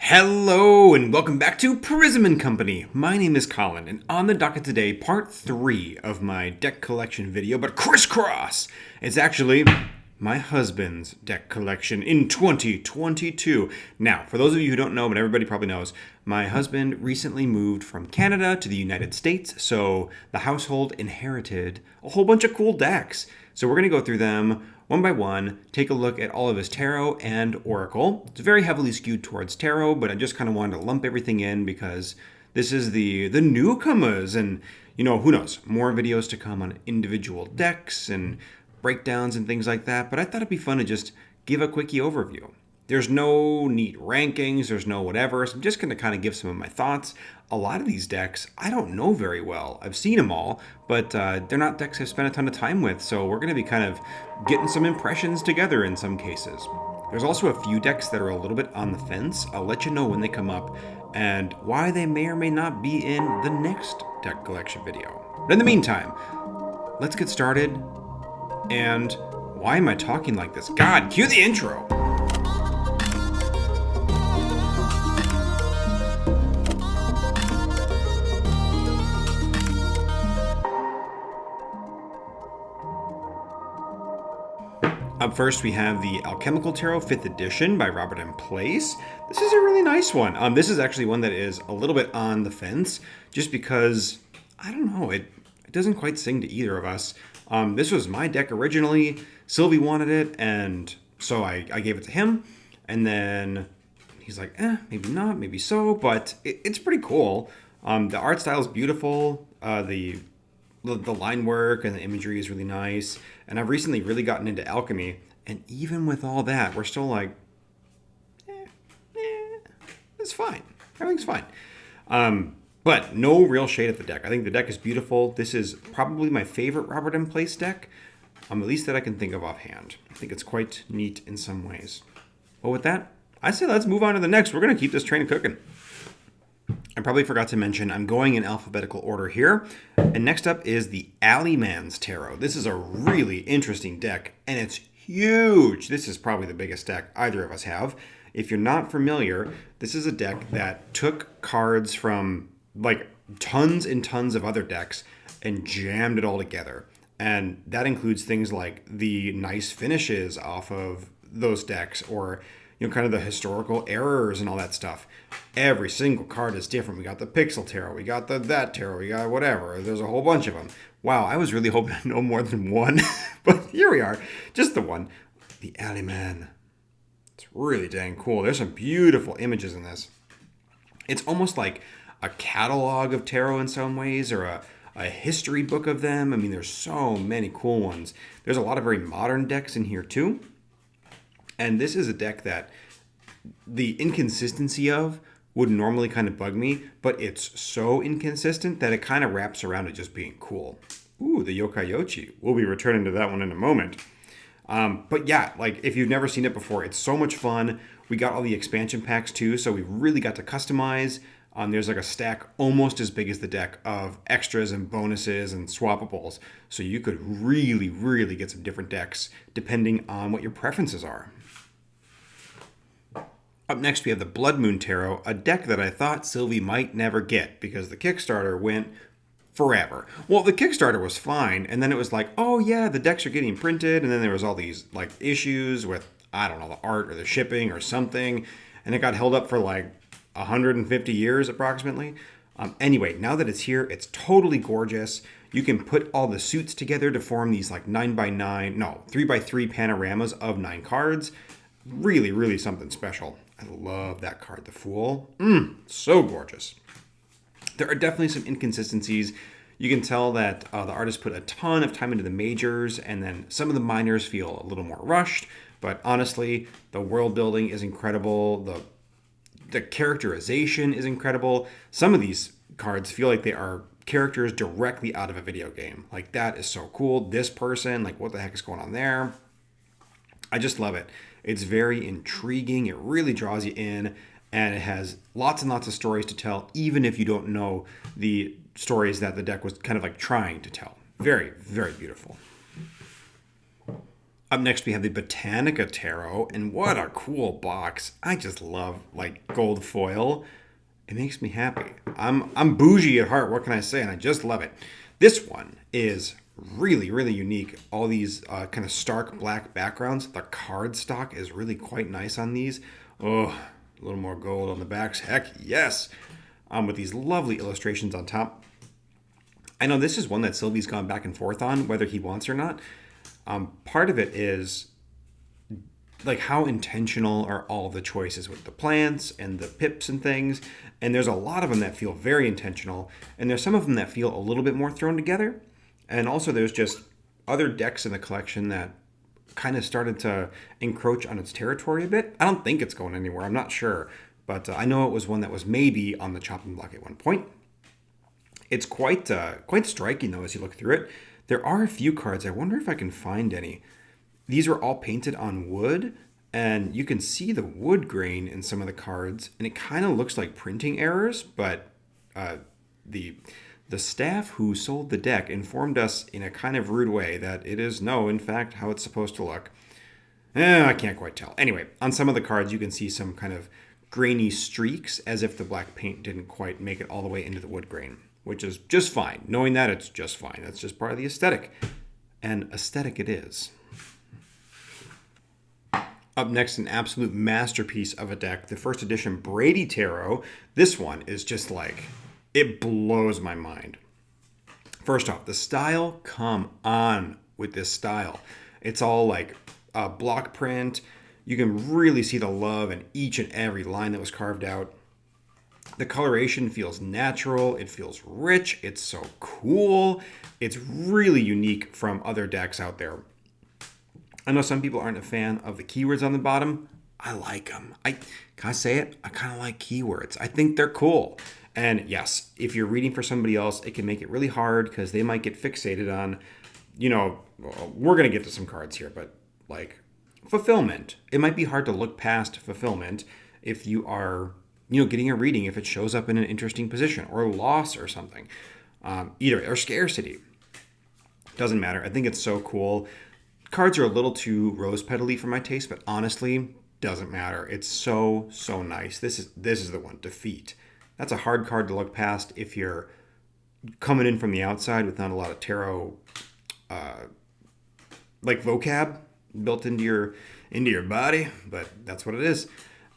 Hello and welcome back to Prism&Co. My name is Colin, and on the docket today, part 3 of my deck collection video, but crisscross! It's actually my husband's deck collection in 2022. Now, for those of you who don't know, but everybody probably knows, my husband recently moved from Canada to the United States, so the household inherited a whole bunch of cool decks. So we're going to go through them one by one, take a look at all of his tarot and oracle. It's very heavily skewed towards tarot, but I just kind of wanted to lump everything in because this is the newcomers, and who knows, more videos to come on individual decks and breakdowns and things like that, but I thought it'd be fun to just give a quickie overview. There's no neat rankings, there's no whatever, so I'm just going to kind of give some of my thoughts. A lot of these decks, I don't know very well. I've seen them all, but they're not decks I've spent a ton of time with, so we're going to be kind of getting some impressions together in some cases. There's also a few decks that are a little bit on the fence. I'll let you know when they come up and why they may or may not be in the next deck collection video. But in the meantime, let's get started. And why am I talking like this? God, cue the intro! Up first, we have the Alchemical Tarot 5th edition by Robert M. Place. This is a really nice one. This is actually one that is a little bit on the fence, just because, I don't know, it doesn't quite sing to either of us. This was my deck originally. Silve wanted it, and so I gave it to him. And then he's like, maybe not, maybe so, but it's pretty cool. The art style is beautiful. The line work and the imagery is really nice. And I've recently really gotten into alchemy, and even with all that, we're still like, it's fine. Everything's fine. But no real shade at the deck. I think the deck is beautiful. This is probably my favorite Robert M. Place deck, at least that I can think of offhand. I think it's quite neat in some ways. But with that, I say let's move on to the next. We're going to keep this train cooking. I probably forgot to mention I'm going in alphabetical order here. And next up is the Alleyman Tarot. This is a really interesting deck, and it's huge. This is probably the biggest deck either of us have. If you're not familiar, this is a deck that took cards from like tons and tons of other decks and jammed it all together. And that includes things like the nice finishes off of those decks, or kind of the historical errors and all that stuff. Every single card is different. We got the Pixel Tarot, we got that Tarot, we got whatever. There's a whole bunch of them. Wow, I was really hoping to know more than one, but here we are, just the one. The Alleyman. It's really dang cool. There's some beautiful images in this. It's almost like a catalog of tarot in some ways, or a history book of them. There's so many cool ones. There's a lot of very modern decks in here too. And this is a deck that the inconsistency of would normally kind of bug me, but it's so inconsistent that it kind of wraps around it just being cool. Ooh, the Yokai Tarot. We'll be returning to that one in a moment. But yeah, like if you've never seen it before, it's so much fun. We got all the expansion packs too, so we really got to customize. There's like a stack almost as big as the deck of extras and bonuses and swappables. So you could really, really get some different decks depending on what your preferences are. Up next, we have the Blood Moon Tarot, a deck that I thought Silve might never get because the Kickstarter went forever. Well, the Kickstarter was fine, and then it was like, oh yeah, the decks are getting printed, and then there was all these like issues with, I don't know, the art or the shipping or something, and it got held up for like 150 years approximately. Anyway, now that it's here, it's totally gorgeous. You can put all the suits together to form these like 3x3 panoramas of 9 cards. Really, really something special. I love that card, the Fool. So gorgeous. There are definitely some inconsistencies. You can tell that the artist put a ton of time into the majors, and then some of the minors feel a little more rushed. But honestly, the world building is incredible. The characterization is incredible. Some of these cards feel like they are characters directly out of a video game. Like, that is so cool. This person, like, what the heck is going on there? I just love it. It's very intriguing. It really draws you in, and it has lots and lots of stories to tell, even if you don't know the stories that the deck was kind of like trying to tell. Very, very beautiful. Up next, we have the Botanica Tarot, and what a cool box. I just love, like, gold foil. It makes me happy. I'm bougie at heart, what can I say? And I just love it. This one is really, really unique. All these kind of stark black backgrounds. The card stock is really quite nice on these. Oh, a little more gold on the backs. Heck yes. With these lovely illustrations on top. I know this is one that Sylvie's gone back and forth on, whether he wants or not. Part of it is like how intentional are all the choices with the plants and the pips and things. And there's a lot of them that feel very intentional. And there's some of them that feel a little bit more thrown together. And also there's just other decks in the collection that kind of started to encroach on its territory a bit. I don't think it's going anywhere. I'm not sure. But I know it was one that was maybe on the chopping block at one point. It's quite striking, though, as you look through it. There are a few cards. I wonder if I can find any. These are all painted on wood, and you can see the wood grain in some of the cards, and it kind of looks like printing errors, but the staff who sold the deck informed us in a kind of rude way that it is, no, in fact, how it's supposed to look. I can't quite tell. Anyway, on some of the cards, you can see some kind of grainy streaks, as if the black paint didn't quite make it all the way into the wood grain, which is just fine. Knowing that, it's just fine. That's just part of the aesthetic. And aesthetic it is. Up next, an absolute masterpiece of a deck, the first edition Brady Tarot. This one is just like, it blows my mind. First off, the style, come on with this style. It's all like block print. You can really see the love in each and every line that was carved out. The coloration feels natural. It feels rich. It's so cool. It's really unique from other decks out there. I know some people aren't a fan of the keywords on the bottom. I like them. Can I say it? I kind of like keywords. I think they're cool. And yes, if you're reading for somebody else, it can make it really hard because they might get fixated on, we're going to get to some cards here, but like fulfillment. It might be hard to look past fulfillment if you are, getting a reading, if it shows up in an interesting position or loss or something, or scarcity. Doesn't matter. I think it's so cool. Cards are a little too rose petally for my taste, but honestly, doesn't matter. It's so nice. This is the one. Defeat. That's a hard card to look past if you're coming in from the outside with not a lot of tarot, like vocab built into your body. But that's what it is.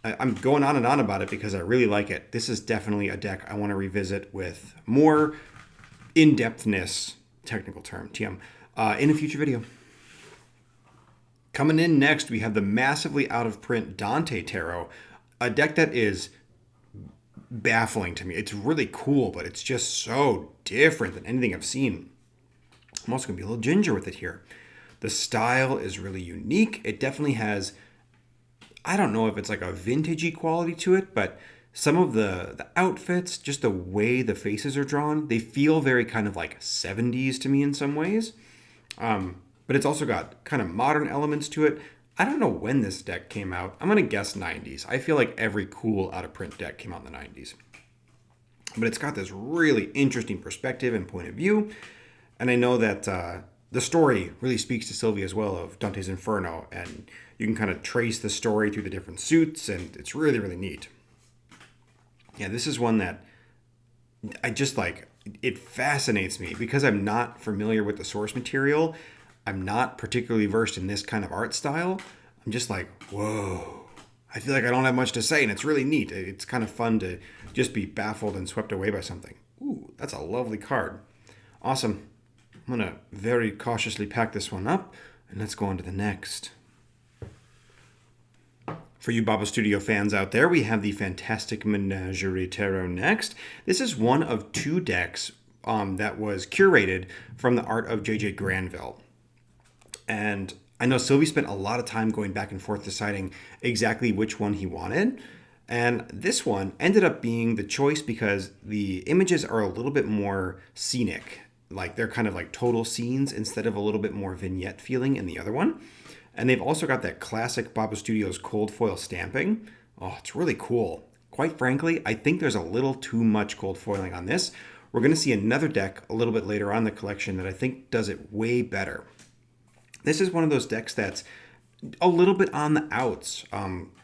I'm going on and on about it because I really like it. This is definitely a deck I want to revisit with more in-depthness, technical term, TM, in a future video. Coming in next, we have the massively out-of-print Dante Tarot, a deck that is baffling to me. It's really cool, but it's just so different than anything I've seen. I'm also going to be a little ginger with it here. The style is really unique. It definitely has, I don't know if it's like a vintagey quality to it, but some of the outfits, just the way the faces are drawn, they feel very kind of like 70s to me in some ways. But it's also got kind of modern elements to it. I don't know when this deck came out. I'm going to guess 90s. I feel like every cool out-of-print deck came out in the 90s. But it's got this really interesting perspective and point of view. And I know that the story really speaks to Sylvie as well of Dante's Inferno. And you can kind of trace the story through the different suits. And it's really, really neat. Yeah, this is one that I just like. It fascinates me because I'm not familiar with the source material. I'm not particularly versed in this kind of art style. I'm just like, whoa. I feel like I don't have much to say, and it's really neat. It's kind of fun to just be baffled and swept away by something. Ooh, that's a lovely card. Awesome. I'm going to very cautiously pack this one up, and let's go on to the next. For you Baba Studio fans out there, we have the fantastic Menagerie Tarot next. This is one of two decks that was curated from the art of J.J. Granville. And I know Sylvie spent a lot of time going back and forth deciding exactly which one he wanted. And this one ended up being the choice because the images are a little bit more scenic. Like they're kind of like total scenes instead of a little bit more vignette feeling in the other one. And they've also got that classic Baba Studios cold foil stamping. Oh, it's really cool. Quite frankly, I think there's a little too much cold foiling on this. We're going to see another deck a little bit later on in the collection that I think does it way better. This is one of those decks that's a little bit on the outs.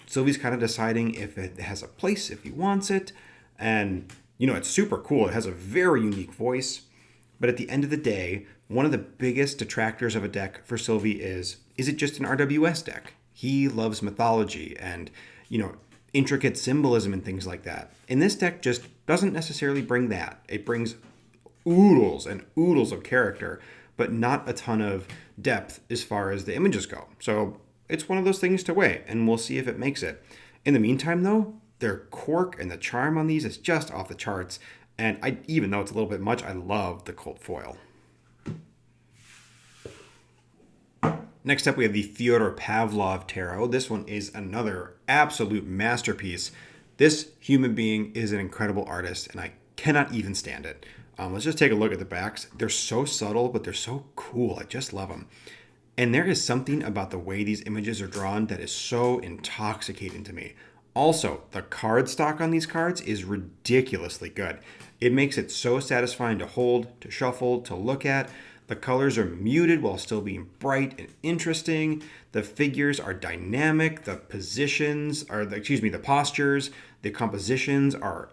Sylvie's kind of deciding if it has a place, if he wants it. And, it's super cool. It has a very unique voice. But at the end of the day, one of the biggest detractors of a deck for Sylvie is it just an RWS deck? He loves mythology and, intricate symbolism and things like that. And this deck just doesn't necessarily bring that. It brings oodles and oodles of character, but not a ton of depth as far as the images go. So it's one of those things to weigh, and we'll see if it makes it. In the meantime, though, their cork and the charm on these is just off the charts. And even though it's a little bit much, I love the Cult foil. Next up, we have the Fjordor Tarot. This one is another absolute masterpiece. This human being is an incredible artist, and I cannot even stand it. Let's just take a look at the backs. They're so subtle, but they're so cool. I just love them. And there is something about the way these images are drawn that is so intoxicating to me. Also, the cardstock on these cards is ridiculously good. It makes it so satisfying to hold, to shuffle, to look at. The colors are muted while still being bright and interesting. The figures are dynamic. The postures, the compositions are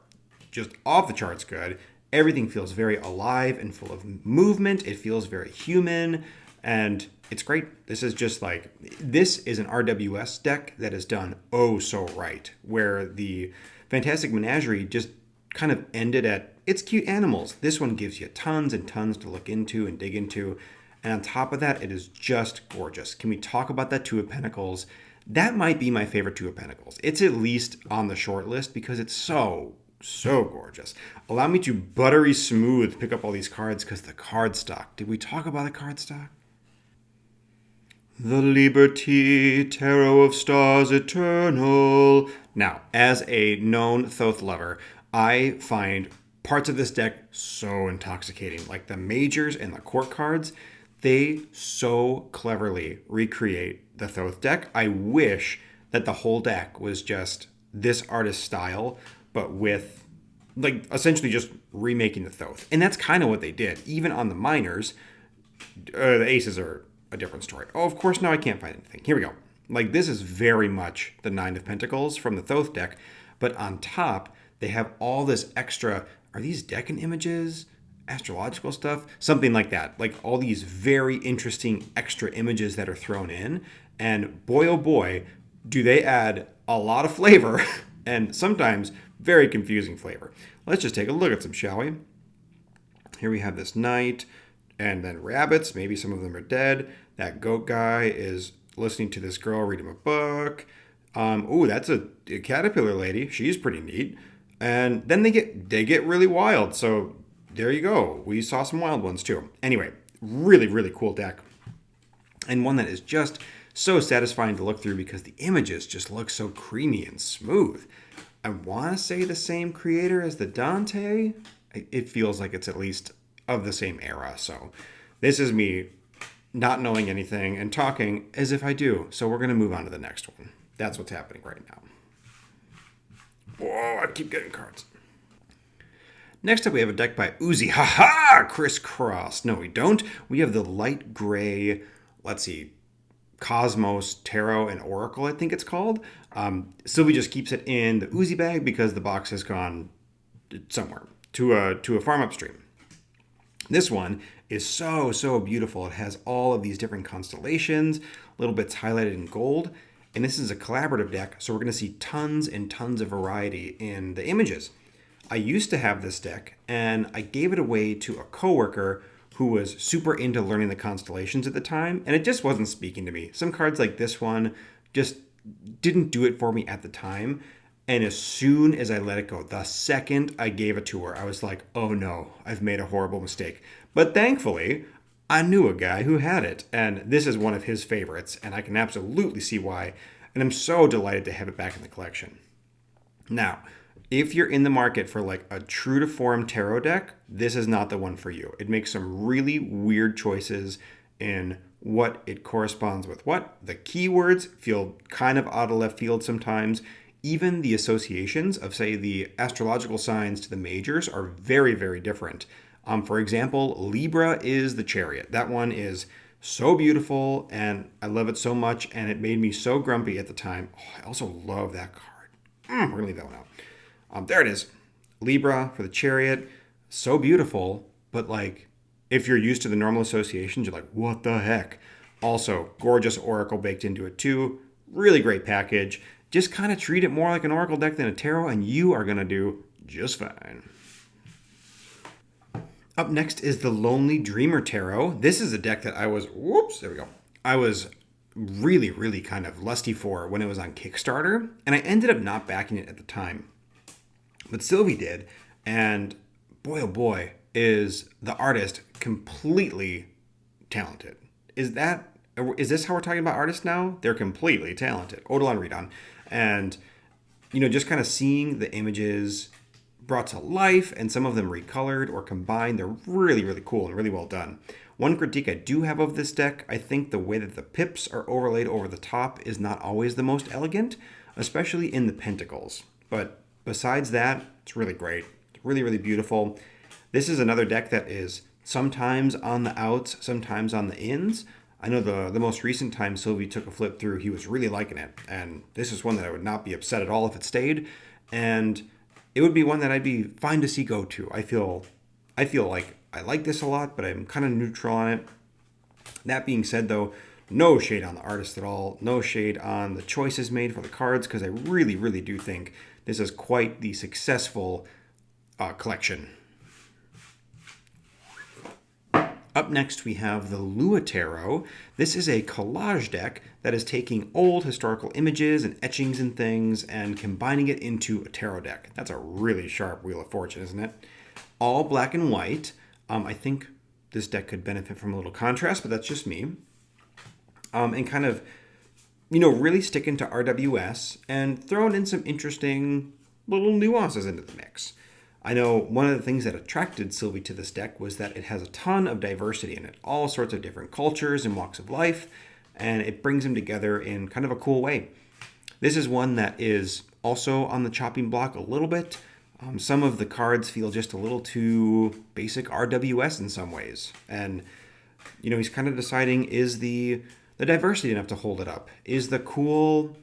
just off the charts good. Everything feels very alive and full of movement. It feels very human, and it's great. This is an RWS deck that is done oh so right, where the Fantastic Menagerie just kind of ended at it's cute animals. This one gives you tons and tons to look into and dig into. And on top of that, it is just gorgeous. Can we talk about that Two of Pentacles? That might be my favorite Two of Pentacles. It's at least on the short list because it's so gorgeous. Allow me to buttery smooth pick up all these cards because the cardstock. Did we talk about the cardstock? The Liberty Tarot of Stars Eternal. Now, as a known Thoth lover, I find parts of this deck so intoxicating. Like the majors and the court cards, they so cleverly recreate the Thoth deck. I wish that the whole deck was just this artist's style, but with essentially just remaking the Thoth. And that's kind of what they did. Even on the minors, the aces are a different story. Oh, of course, now I can't find anything. Here we go. This is very much the Nine of Pentacles from the Thoth deck, but on top, they have all this extra, are these Deccan images? Astrological stuff? Something like that. All these very interesting extra images that are thrown in. And boy, oh boy, do they add a lot of flavor and sometimes very confusing flavor. Let's just take a look at some, shall we? Here we have this knight and then rabbits. Maybe some of them are dead. That goat guy is listening to this girl read him a book. That's a caterpillar lady. She's pretty neat. And then they get really wild. So there you go. We saw some wild ones too. Anyway, really, really cool deck. And one that is just so satisfying to look through because the images just look so creamy and smooth. I want to say the same creator as the Dante. It feels like it's at least of the same era. So this is me not knowing anything and talking as if I do. So we're going to move on to the next one. That's what's happening right now. Whoa, I keep getting cards. Next up, we have a deck by Uzi. Ha! Crisscross. No, we don't. We have the light gray, Cosmos, Tarot, and Oracle, I think it's called. Sylvie just keeps it in the Uzi bag because the box has gone somewhere to a farm upstream. This one is so beautiful. It has all of these different constellations, little bits highlighted in gold. And this is a collaborative deck, so we're going to see tons and tons of variety in the images. I used to have this deck, and I gave it away to a coworker who was super into learning the constellations at the time, and it just wasn't speaking to me. Some cards like this one just didn't do it for me at the time, and as soon as I let it go, the second I gave it to her, I was like, oh no, I've made a horrible mistake. But thankfully, I knew a guy who had it, and this is one of his favorites, and I can absolutely see why, and I'm so delighted to have it back in the collection. Now, if you're in the market for a true to form tarot deck, this is not the one for you. It makes some really weird choices in what it corresponds with what. The keywords feel kind of out of left field sometimes. Even the associations of, say, the astrological signs to the majors are very, very different. For example, Libra is the Chariot. That one is So beautiful, and I love it so much, and it made me so grumpy at the time. Oh, I also love that card. We're going to leave that one out. There it is. Libra for the Chariot. So beautiful, but like, if you're used to the normal associations, you're like, what the heck? Also, gorgeous Oracle baked into it too. Really great package. Just kind of treat it more like an Oracle deck than a Tarot, and you are going to do just fine. Up next is the Lonely Dreamer Tarot. This is a deck that I was, I was really, really kind of lusty for when it was on Kickstarter, and I ended up not backing it at the time. But Silve did, and boy, oh boy, is the artist completely talented. Is this how we're talking about artists now? They're completely talented. Oddilan Redon. And, just kind of seeing the images brought to life and some of them recolored or combined, they're really, really cool and really well done. One critique I do have of this deck, I think the way that the pips are overlaid over the top is not always the most elegant, especially in the pentacles. But besides that, it's really great. It's really, really beautiful. This is another deck that is sometimes on the outs, sometimes on the ins. I know the most recent time Silve took a flip through, he was really liking it. And this is one that I would not be upset at all if it stayed. And it would be one that I'd be fine to see go to. I feel like I like this a lot, but I'm kind of neutral on it. That being said, though, no shade on the artist at all. No shade on the choices made for the cards, because I really, really do think this is quite the successful collection. Up next, we have the Lua Tarot. This is a collage deck that is taking old historical images and etchings and things and combining it into a tarot deck. That's a really sharp Wheel of Fortune, isn't it? All black and white. I think this deck could benefit from a little contrast, but that's just me. And kind of, really sticking to RWS and throwing in some interesting little nuances into the mix. I know one of the things that attracted Silve to this deck was that it has a ton of diversity in it, all sorts of different cultures and walks of life, and it brings them together in kind of a cool way. This is one that is also on the chopping block a little bit. Some of the cards feel just a little too basic RWS in some ways, and he's kind of deciding, is the diversity enough to hold it up? Is the cool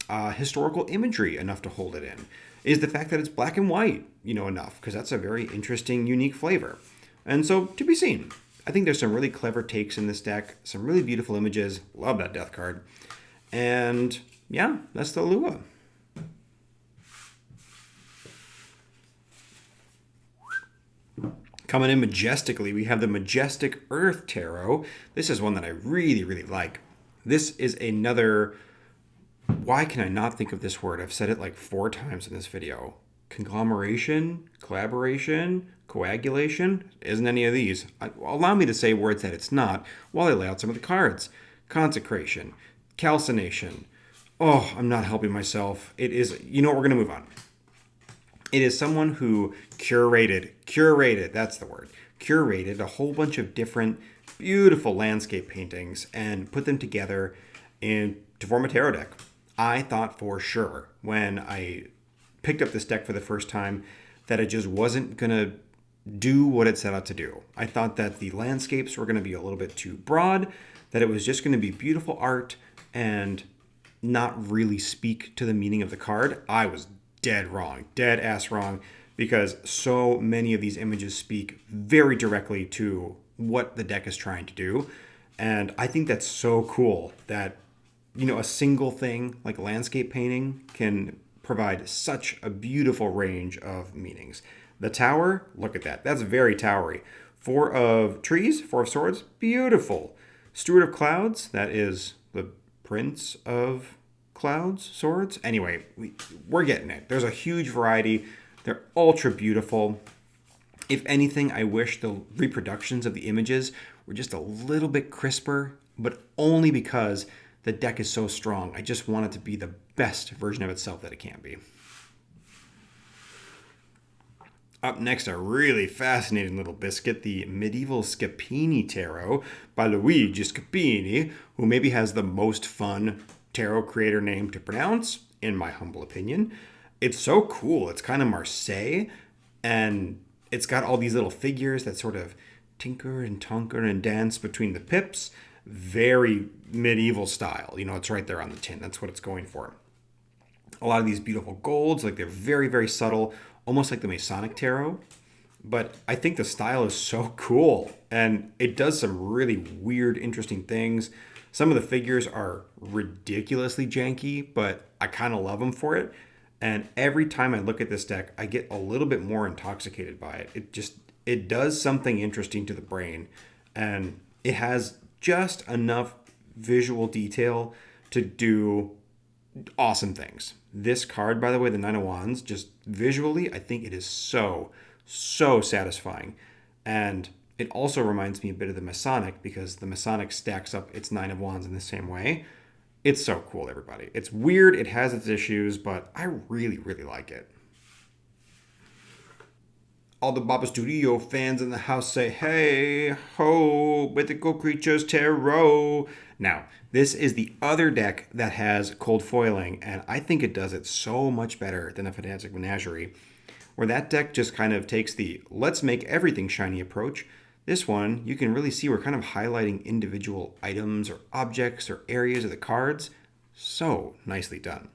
historical imagery enough to hold it in? Is the fact that it's black and white, enough? Because that's a very interesting, unique flavor. And so, to be seen. I think there's some really clever takes in this deck, some really beautiful images. Love that death card. And yeah, that's the Lua. Coming in majestically, we have the Majestic Earth Tarot. This is one that I really, really like. This is another... Why can I not think of this word? I've said it like 4 times in this video. Conglomeration, collaboration, coagulation. Isn't any of these. Allow me to say words that it's not while I lay out some of the cards. Consecration, calcination. Oh, I'm not helping myself. It is, we're going to move on. It is someone who curated, that's the word, curated a whole bunch of different beautiful landscape paintings and put them together to form a tarot deck. I thought for sure when I picked up this deck for the first time that it just wasn't going to do what it set out to do. I thought that the landscapes were going to be a little bit too broad, that it was just going to be beautiful art and not really speak to the meaning of the card. I was dead wrong, dead ass wrong, because so many of these images speak very directly to what the deck is trying to do. And I think that's so cool that a single thing like landscape painting can provide such a beautiful range of meanings. The tower, look at that. That's very towery. 4 of trees, 4 of swords, beautiful. Steward of clouds, that is the prince of clouds, swords. Anyway, we're getting it. There's a huge variety. They're ultra beautiful. If anything, I wish the reproductions of the images were just a little bit crisper, but only because the deck is so strong. I just want it to be the best version of itself that it can be. Up next, a really fascinating little biscuit, the Medieval Scapini Tarot by Luigi Scapini, who maybe has the most fun tarot creator name to pronounce, in my humble opinion. It's so cool. It's kind of Marseille, and it's got all these little figures that sort of tinker and tonker and dance between the pips. very medieval style. You know, it's right there on the tin. That's what it's going for. A lot of these beautiful golds, like they're very, very subtle, almost like the Masonic Tarot. But I think the style is so cool, and it does some really weird, interesting things. Some of the figures are ridiculously janky, but I kind of love them for it. And every time I look at this deck, I get a little bit more intoxicated by it. It does something interesting to the brain, and it has just enough visual detail to do awesome things. This card, by the way, the Nine of Wands, just visually, I think it is so satisfying. And it also reminds me a bit of the Masonic, because the Masonic stacks up its Nine of Wands in the same way. It's so cool, everybody. It's weird, it has its issues, but I really, really like it. All the Baba Studio fans in the house say, hey, ho, Mythical Creatures Tarot. Now, this is the other deck that has cold foiling, and I think it does it so much better than a Fantastic Menagerie, where that deck just kind of takes the let's make everything shiny approach. This one, you can really see we're kind of highlighting individual items or objects or areas of the cards. So nicely done.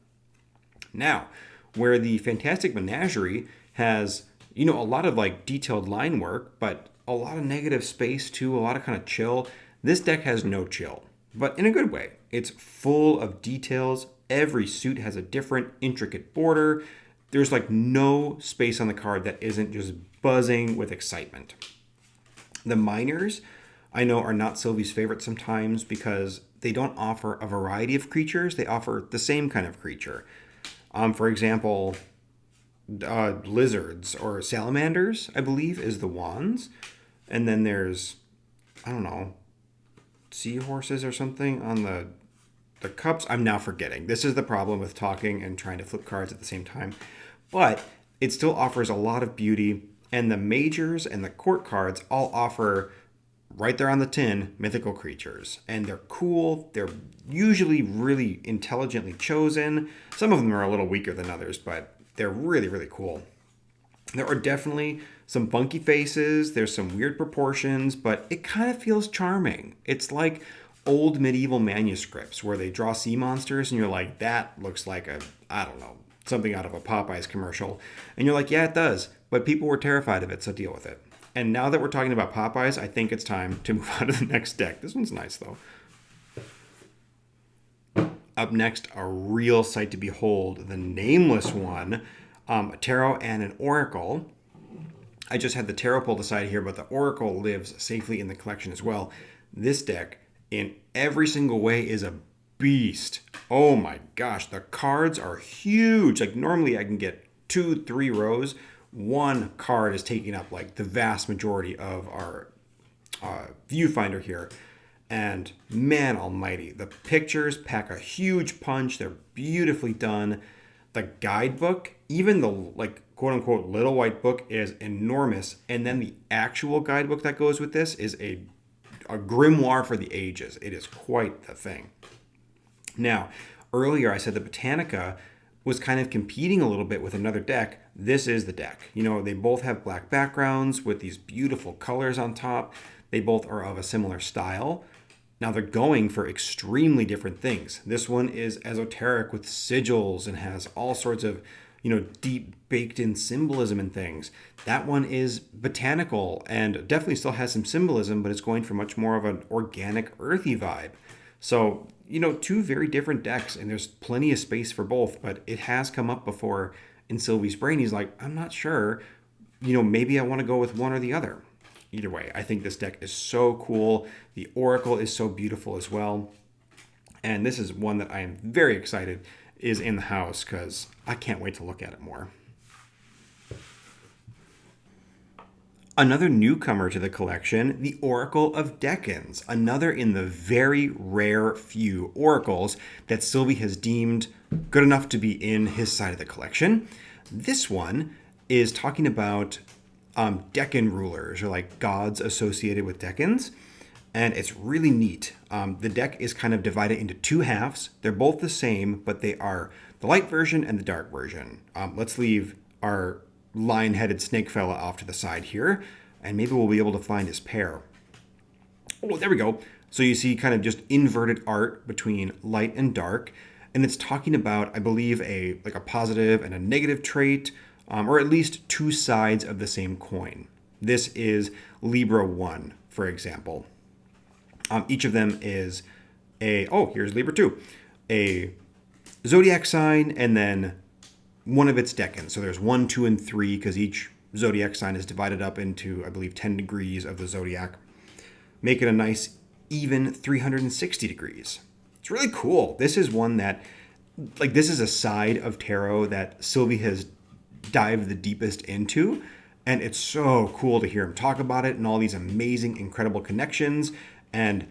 Now, where the Fantastic Menagerie has, you know, a lot of like detailed line work, but a lot of negative space too, a lot of kind of chill. This deck has no chill, but in a good way. It's full of details. Every suit has a different intricate border. There's like no space on the card that isn't just buzzing with excitement. The minors, I know, are not Sylvie's favorite sometimes because they don't offer a variety of creatures. They offer the same kind of creature. For example, lizards or salamanders, I believe, is the wands. And then there's, I don't know, seahorses or something on the cups. I'm now forgetting. This is the problem with talking and trying to flip cards at the same time. But it still offers a lot of beauty. And the majors and the court cards all offer, right there on the tin, mythical creatures. And they're cool. They're usually really intelligently chosen. Some of them are a little weaker than others, but they're really, really cool. There are definitely some funky faces. There's some weird proportions, but it kind of feels charming. It's like old medieval manuscripts where they draw sea monsters and you're like, that looks like I don't know, something out of a Popeyes commercial. And you're like, yeah, it does. But people were terrified of it, so deal with it. And now that we're talking about Popeyes, I think it's time to move on to the next deck. This one's nice, though. Up next, a real sight to behold, the nameless one, a tarot and an oracle. I just had the tarot pulled aside here, but the oracle lives safely in the collection as well. This deck, in every single way, is a beast. Oh my gosh, the cards are huge. Like normally I can get 2-3 rows. One card is taking up like the vast majority of our viewfinder here. And man almighty, the pictures pack a huge punch. They're beautifully done. The guidebook, even the like quote unquote little white book, is enormous. And then the actual guidebook that goes with this is a grimoire for the ages. It is quite the thing. Now, earlier I said the Botanica was kind of competing a little bit with another deck. This is the deck. You know, they both have black backgrounds with these beautiful colors on top. They both are of a similar style. Now they're going for extremely different things. This one is esoteric with sigils and has all sorts of, you know, deep baked in symbolism and things. That one is botanical and definitely still has some symbolism, but it's going for much more of an organic, earthy vibe. So, you know, two very different decks, and there's plenty of space for both, but it has come up before in Sylvie's brain. He's like, I'm not sure, you know, maybe I want to go with one or the other. Either way, I think this deck is so cool. The Oracle is so beautiful as well. And this is one that I am very excited is in the house because I can't wait to look at it more. Another newcomer to the collection, the Oracle of Deccans, another in the very rare few oracles that Silve has deemed good enough to be in his side of the collection. This one is talking about Deccan rulers, or like gods associated with Deccans, and it's really neat. The deck is kind of divided into two halves. They're both the same, but they are the light version and the dark version. Let's leave our lion-headed snake fella off to the side here, and maybe we'll be able to find his pair. Oh, there we go. So you see kind of just inverted art between light and dark. And it's talking about, I believe, a positive and a negative trait, or at least two sides of the same coin. This is Libra 1, for example. Each of them is here's Libra 2, a zodiac sign, and then one of its decans. So there's 1, 2, and 3, because each zodiac sign is divided up into, I believe, 10 degrees of the zodiac. Make it a nice, even 360 degrees. It's really cool. This is one that, this is a side of tarot that Silve has dived the deepest into. And it's so cool to hear him talk about it and all these amazing, incredible connections. And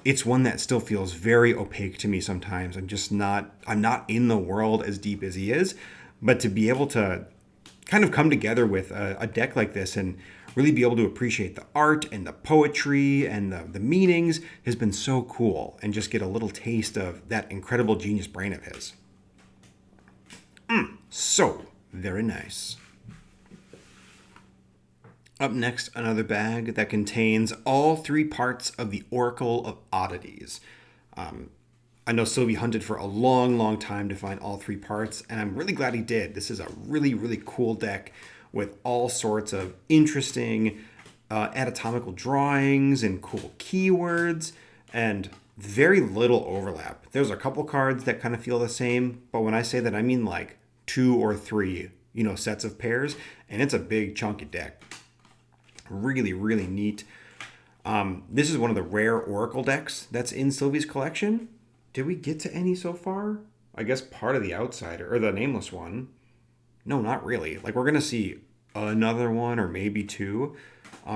it's one that still feels very opaque to me sometimes. I'm not in the world as deep as he is. But to be able to kind of come together with a deck like this and really be able to appreciate the art and the poetry and the meanings has been so cool, and just get a little taste of that incredible genius brain of his. So very nice. Up next, another bag that contains all three parts of the Oracle of Oddities. I know Silve hunted for a long, long time to find all three parts, and I'm really glad he did. This is a really, really cool deck with all sorts of interesting anatomical drawings and cool keywords, and very little overlap. There's a couple cards that kind of feel the same, but when I say that, I mean like 2 or 3, sets of pairs, and it's a big chunky deck. Really, really neat. This is one of the rare Oracle decks that's in Silve's collection. Did we get to any so far? I guess part of the Outsider, or the Nameless one. No, not really. We're going to see another one or maybe 2.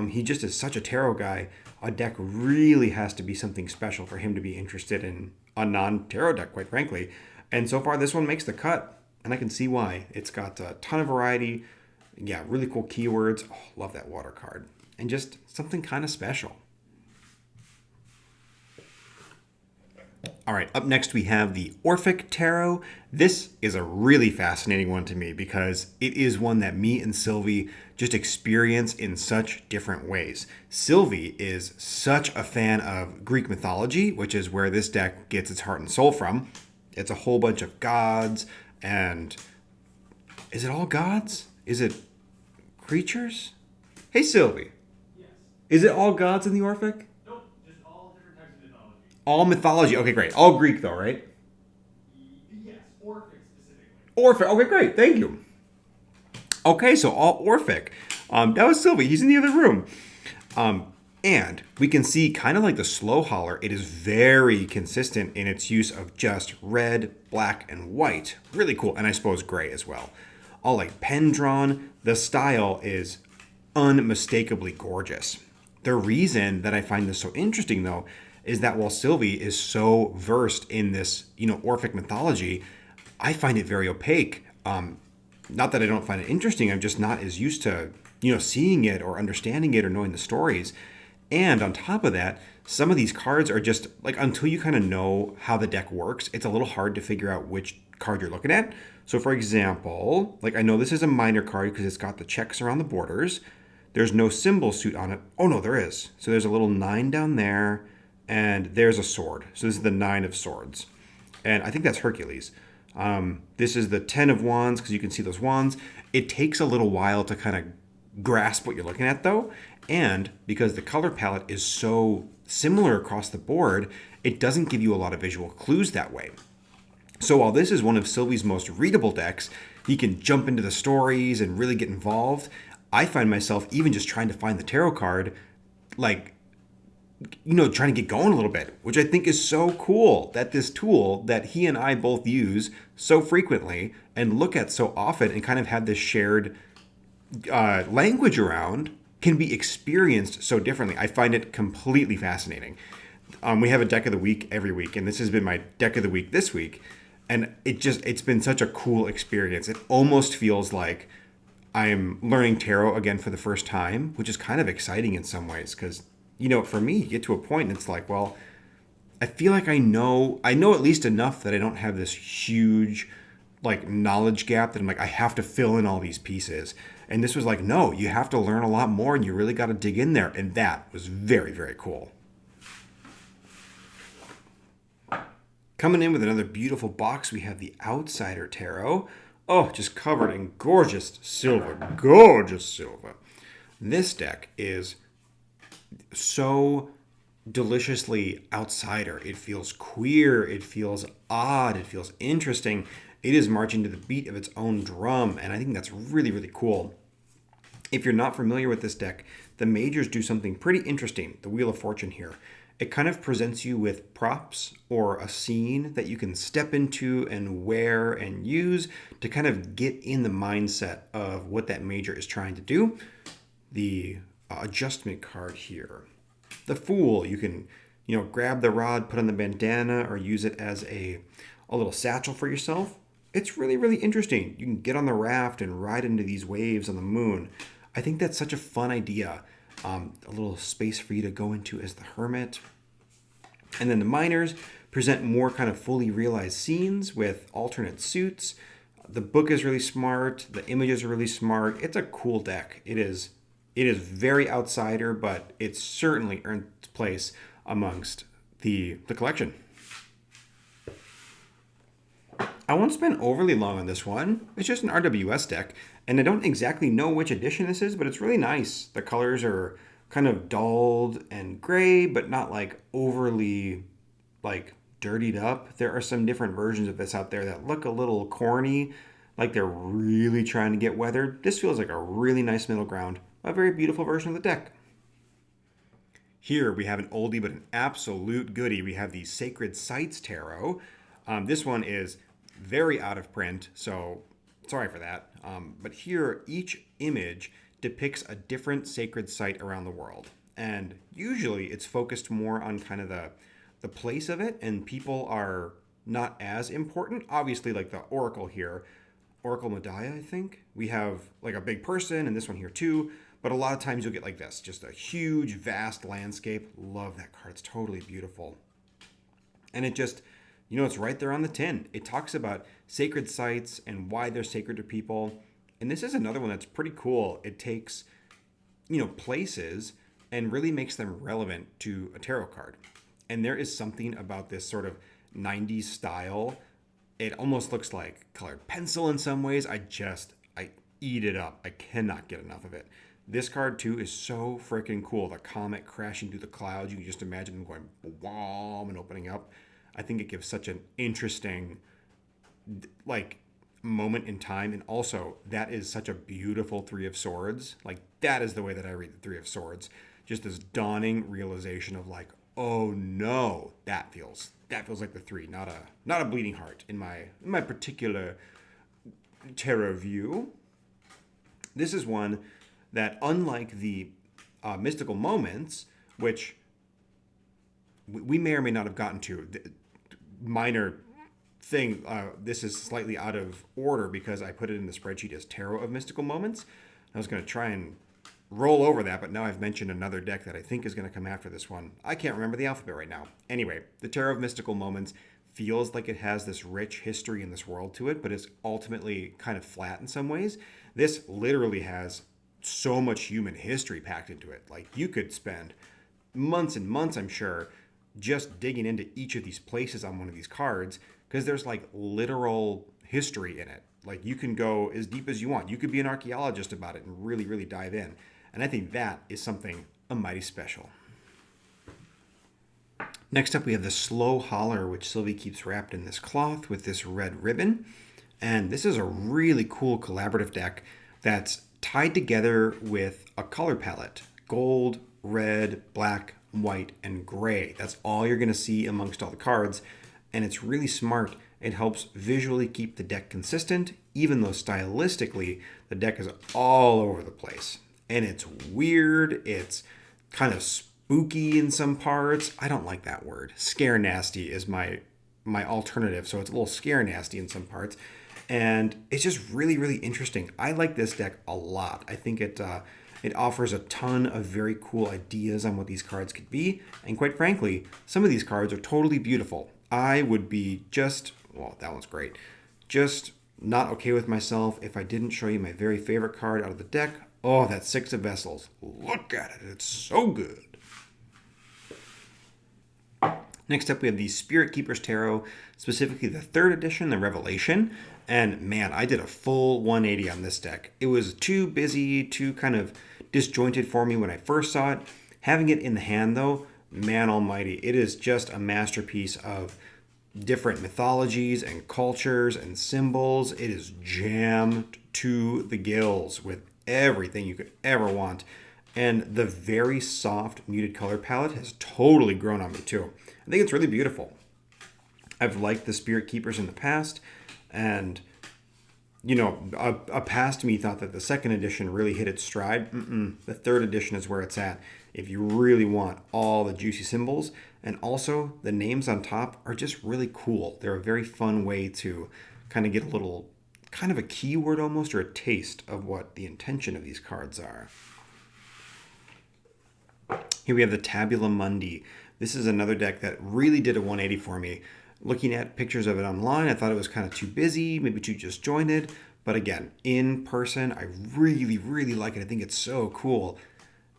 He just is such a tarot guy. A deck really has to be something special for him to be interested in a non-tarot deck, quite frankly. And so far, this one makes the cut, and I can see why. It's got a ton of variety. Yeah, really cool keywords. Oh, love that water card. And just something kind of special. All right, up next we have the Orphic Tarot. This is a really fascinating one to me because it is one that me and Silve just experience in such different ways. Silve is such a fan of Greek mythology, which is where this deck gets its heart and soul from. It's a whole bunch of gods, and is it all gods? Is it creatures? Hey, Silve. Yes. Is it all gods in the Orphic? Nope, just all different types of mythology. All mythology. Okay, great. All Greek, though, right? Yes, Orphic specifically. Orphic. Okay, great. Thank you. Okay, so all Orphic. That was Silve. He's in the other room. And we can see kind of like the slow Holler, it is very consistent in its use of just red, black, and white. Really cool. And I suppose gray as well. All like pen drawn. The style is unmistakably gorgeous. The reason that I find this so interesting, though, is that while Silve is so versed in this, Orphic mythology, I find it very opaque. Not that I don't find it interesting, I'm just not as used to, seeing it or understanding it or knowing the stories. And on top of that, some of these cards are just, until you kind of know how the deck works, it's a little hard to figure out which card you're looking at. So for example, I know this is a minor card because it's got the checks around the borders. There's no symbol suit on it. Oh no, there is. So there's a little 9 down there, and there's a sword. So this is the 9 of swords. And I think that's Hercules. This is the 10 of wands, because you can see those wands. It takes a little while to kind of grasp what you're looking at, though. And because the color palette is so similar across the board, it doesn't give you a lot of visual clues that way. So while this is one of Silve's most readable decks, he can jump into the stories and really get involved. I find myself even just trying to find the tarot card, trying to get going a little bit, which I think is so cool that this tool that he and I both use so frequently and look at so often and kind of have this shared language around can be experienced so differently. I find it completely fascinating. We have a deck of the week every week, and this has been my deck of the week this week. And it's been such a cool experience. It almost feels like I'm learning tarot again for the first time, which is kind of exciting in some ways. Because, for me, you get to a point and it's like, well, I feel like I know at least enough that I don't have this huge, knowledge gap that I'm I have to fill in all these pieces. And this was no, you have to learn a lot more and you really got to dig in there. And that was very, very cool. Coming in with another beautiful box, we have the Outsider Tarot. Oh, just covered in gorgeous silver. Gorgeous silver. This deck is so deliciously outsider. It feels queer. It feels odd. It feels interesting. It is marching to the beat of its own drum, and I think that's really, really cool. If you're not familiar with this deck, the majors do something pretty interesting, the Wheel of Fortune here. It kind of presents you with props or a scene that you can step into and wear and use to kind of get in the mindset of what that major is trying to do. The adjustment card here. The Fool, you can, grab the rod, put on the bandana, or use it as a little satchel for yourself. It's really, really interesting. You can get on the raft and ride into these waves on the moon. I think that's such a fun idea. A little space for you to go into as the Hermit. And then the Minors present more kind of fully realized scenes with alternate suits. The book is really smart. The images are really smart. It's a cool deck. It is very outsider, but it's certainly earned its place amongst the collection. I won't spend overly long on this one. It's just an RWS deck, and I don't exactly know which edition this is, but it's really nice. The colors are kind of dulled and gray, but not like overly like dirtied up. There are some different versions of this out there that look a little corny, like they're really trying to get weathered. This feels like a really nice middle ground, a very beautiful version of the deck. Here we have an oldie but an absolute goodie. We have the Sacred Sites Tarot. This one is very out of print, so sorry for that. But here, each image depicts a different sacred site around the world. And usually it's focused more on kind of the place of it, and people are not as important. Obviously, like the Oracle here, Oracle Medaya, I think. We have like a big person, and this one here too. But a lot of times you'll get like this, just a huge, vast landscape. Love that card. It's totally beautiful. And it just, it's right there on the tin. It talks about sacred sites and why they're sacred to people. And this is another one that's pretty cool. It takes, places and really makes them relevant to a tarot card. And there is something about this sort of 90s style. It almost looks like colored pencil in some ways. I eat it up. I cannot get enough of it. This card, too, is so freaking cool. The comet crashing through the clouds. You can just imagine them going wham and opening up. I think it gives such an interesting, moment in time. And also, that is such a beautiful Three of Swords. That is the way that I read the Three of Swords. Just this dawning realization of oh no, that feels like the three, not a bleeding heart in my particular tarot view. This is one that, unlike the mystical moments, which we may or may not have gotten to, minor thing, this is slightly out of order because I put it in the spreadsheet as Tarot of Mystical Moments. I was going to try and roll over that, but now I've mentioned another deck that I think is going to come after this one. I can't remember the alphabet right now. Anyway, the Tarot of Mystical Moments feels like it has this rich history in this world to it, but it's ultimately kind of flat in some ways. This literally has so much human history packed into it. You could spend months and months, I'm sure, just digging into each of these places on one of these cards, because there's literal history in it. You can go as deep as you want. You could be an archaeologist about it and really, really dive in. And I think that is something mighty special. Next up, we have the Slow Holler, which Silve keeps wrapped in this cloth with this red ribbon. And this is a really cool collaborative deck that's tied together with a color palette: gold, red, black, white, and gray. That's all you're going to see amongst all the cards. And it's really smart. It helps visually keep the deck consistent, even though stylistically the deck is all over the place. And it's weird. It's kind of spooky in some parts. I don't like that word. Scare nasty is my alternative. So it's a little scare nasty in some parts. And it's just really, really interesting. I like this deck a lot. I think it offers a ton of very cool ideas on what these cards could be. And quite frankly, some of these cards are totally beautiful. I would be that one's great, just not okay with myself if I didn't show you my very favorite card out of the deck. Oh, that Six of Vessels. Look at it. It's so good. Next up, we have the Spirit Keepers Tarot, specifically the 3rd edition, the Revelation. And man, I did a full 180 on this deck. It was too busy, too kind of disjointed for me when I first saw it. Having it in the hand, though, man almighty, it is just a masterpiece of different mythologies and cultures and symbols. It is jammed to the gills with everything you could ever want. And the very soft, muted color palette has totally grown on me, too. I think it's really beautiful. I've liked the Spirit Keepers in the past, and, you know, a past me thought that the 2nd edition really hit its stride. The 3rd edition is where it's at if you really want all the juicy symbols. And also, the names on top are just really cool. They're a very fun way to kind of get a little, kind of a keyword almost, or a taste of what the intention of these cards are. Here we have the Tabula Mundy. This is another deck that really did a 180 for me. Looking at pictures of it online, I thought it was kind of too busy, maybe too disjointed. But again, in person, I really, really like it. I think it's so cool.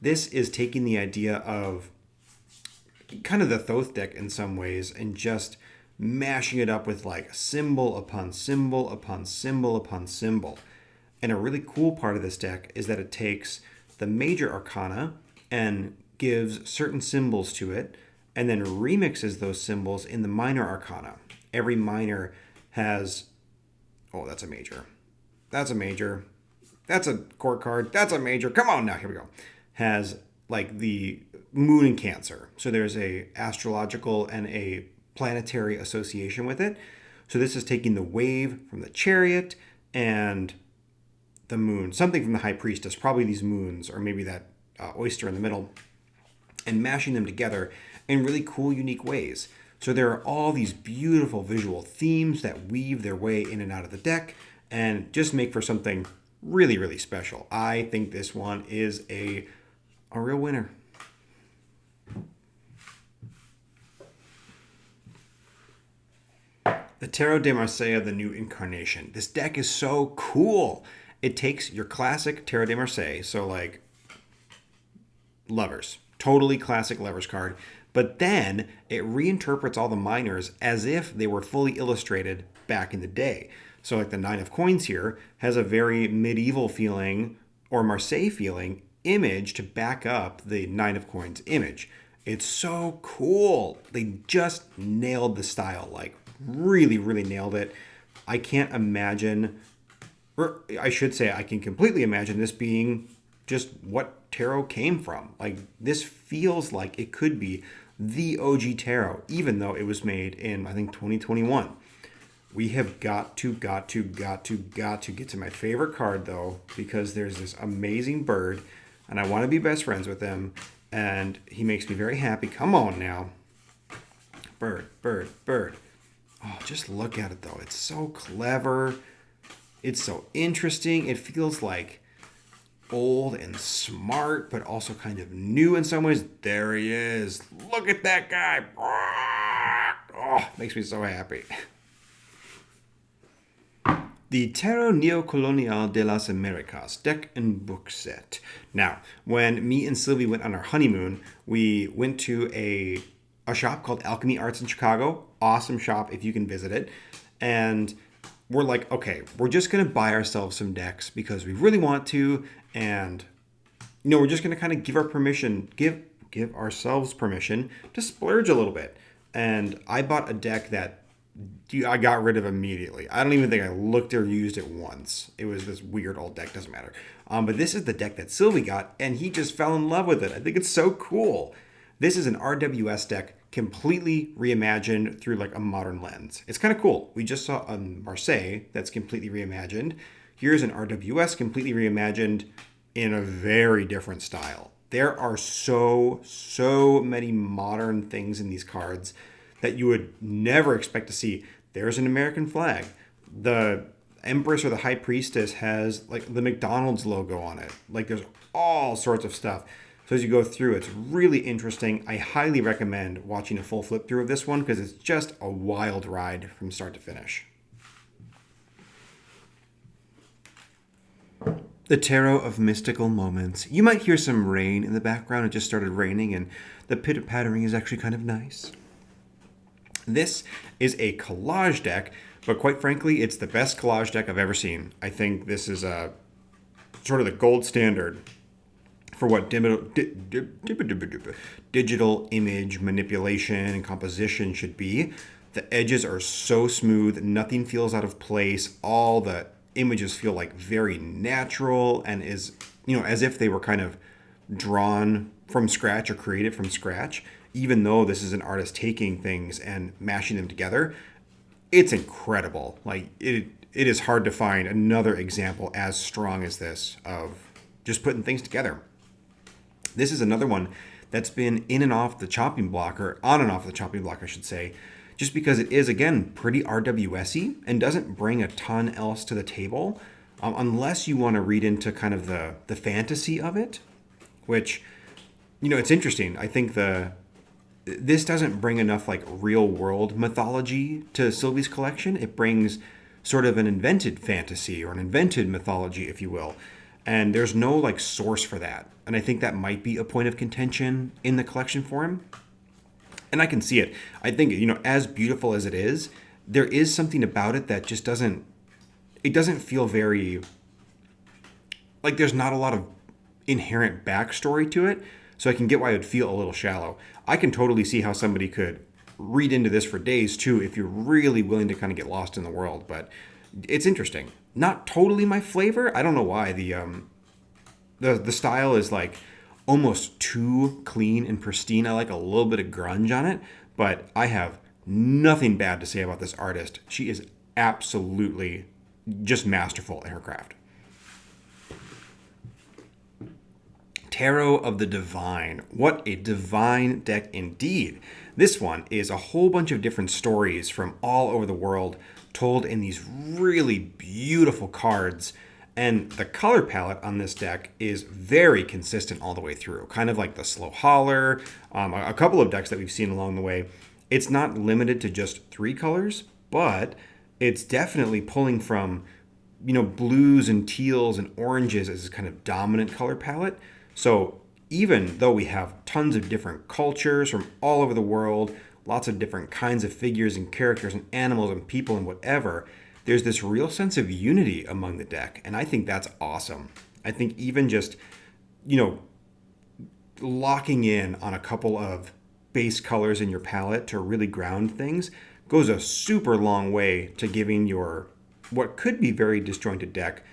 This is taking the idea of kind of the Thoth deck in some ways and just mashing it up with like symbol upon symbol upon symbol upon symbol. And a really cool part of this deck is that it takes the major arcana and gives certain symbols to it, and then remixes those symbols in the minor arcana. Every minor has, oh, that's a major. That's a major. That's a court card. That's a major. Come on now, here we go. Has like the moon in Cancer. So there's a astrological and a planetary association with it. So this is taking the wave from the Chariot and the moon, something from the High Priestess, probably these moons, or maybe that oyster in the middle, and mashing them together in really cool, unique ways. So there are all these beautiful visual themes that weave their way in and out of the deck and just make for something really, really special. I think this one is a real winner. The Tarot de Marseille, the new incarnation. This deck is so cool. It takes your classic Tarot de Marseille, so like Lovers, totally classic Lovers card, but then it reinterprets all the minors as if they were fully illustrated back in the day. So like the 9 of Coins here has a very medieval feeling or Marseille feeling image to back up the 9 of Coins image. It's so cool. They just nailed the style, like really, really nailed it. I can't imagine, or I should say I can completely imagine this being just what tarot came from. Like this feels like it could be the OG tarot, even though it was made in, I think, 2021. We have got to get to my favorite card though, because there's this amazing bird and I want to be best friends with him and he makes me very happy. Come on now. Bird. Oh, just look at it though. It's so clever. It's so interesting. It feels like old and smart, but also kind of new in some ways. There he is. Look at that guy. Oh, makes me so happy. The Tarot Neocolonial de las Americas deck and book set. Now, when me and Silve went on our honeymoon, we went to a shop called Alchemy Arts in Chicago. Awesome shop if you can visit it. And we're like, okay, we're just going to buy ourselves some decks because we really want to. And, you know, we're just going to kind of give ourselves permission to splurge a little bit. And I bought a deck that I got rid of immediately. I don't even think I looked or used it once. It was this weird old deck, doesn't matter. But this is the deck that Silve got, and he just fell in love with it. I think it's so cool. This is an RWS deck completely reimagined through like a modern lens. It's kind of cool. We just saw a Marseille that's completely reimagined. Here's an RWS completely reimagined in a very different style. There are so many modern things in these cards that you would never expect to see. There's an American flag. The Empress or the High Priestess has like the McDonald's logo on it. Like there's all sorts of stuff. So as you go through, it's really interesting. I highly recommend watching a full flip through of this one because it's just a wild ride from start to finish. The Tarot of Mystical Moments. You might hear some rain in the background. It just started raining and the pitter-pattering is actually kind of nice. This is a collage deck, but quite frankly, it's the best collage deck I've ever seen. I think this is a sort of the gold standard for what digital image manipulation and composition should be. The edges are so smooth, nothing feels out of place. All the images feel like very natural and is, as if they were kind of drawn from scratch or created from scratch. Even though this is an artist taking things and mashing them together, it's incredible. Like it is hard to find another example as strong as this of just putting things together. This is another one that's been in and off the chopping block, or on and off the chopping block, I should say, just because it is, again, pretty RWS-y and doesn't bring a ton else to the table, unless you want to read into kind of the fantasy of it, which, it's interesting. I think this doesn't bring enough like real world mythology to Silve's collection. It brings sort of an invented fantasy or an invented mythology, if you will. And there's no like source for that. And I think that might be a point of contention in the collection for him. And I can see it. I think, as beautiful as it is, there is something about it that just doesn't feel very, like there's not a lot of inherent backstory to it. So I can get why it would feel a little shallow. I can totally see how somebody could read into this for days too, if you're really willing to kind of get lost in the world. But it's interesting. Not totally my flavor. I don't know why. The style is like almost too clean and pristine. I like a little bit of grunge on it, but I have nothing bad to say about this artist. She is absolutely just masterful in her craft. Tarot of the Divine. What a divine deck indeed. This one is a whole bunch of different stories from all over the world told in these really beautiful cards. And the color palette on this deck is very consistent all the way through, kind of like the slow Holler, a couple of decks that we've seen along the way. It's not limited to just 3 colors, but it's definitely pulling from, blues and teals and oranges as a kind of dominant color palette. So even though we have tons of different cultures from all over the world, lots of different kinds of figures and characters and animals and people and whatever, there's this real sense of unity among the deck. And I think that's awesome. I think even just, locking in on a couple of base colors in your palette to really ground things goes a super long way to giving your, what could be very disjointed deck,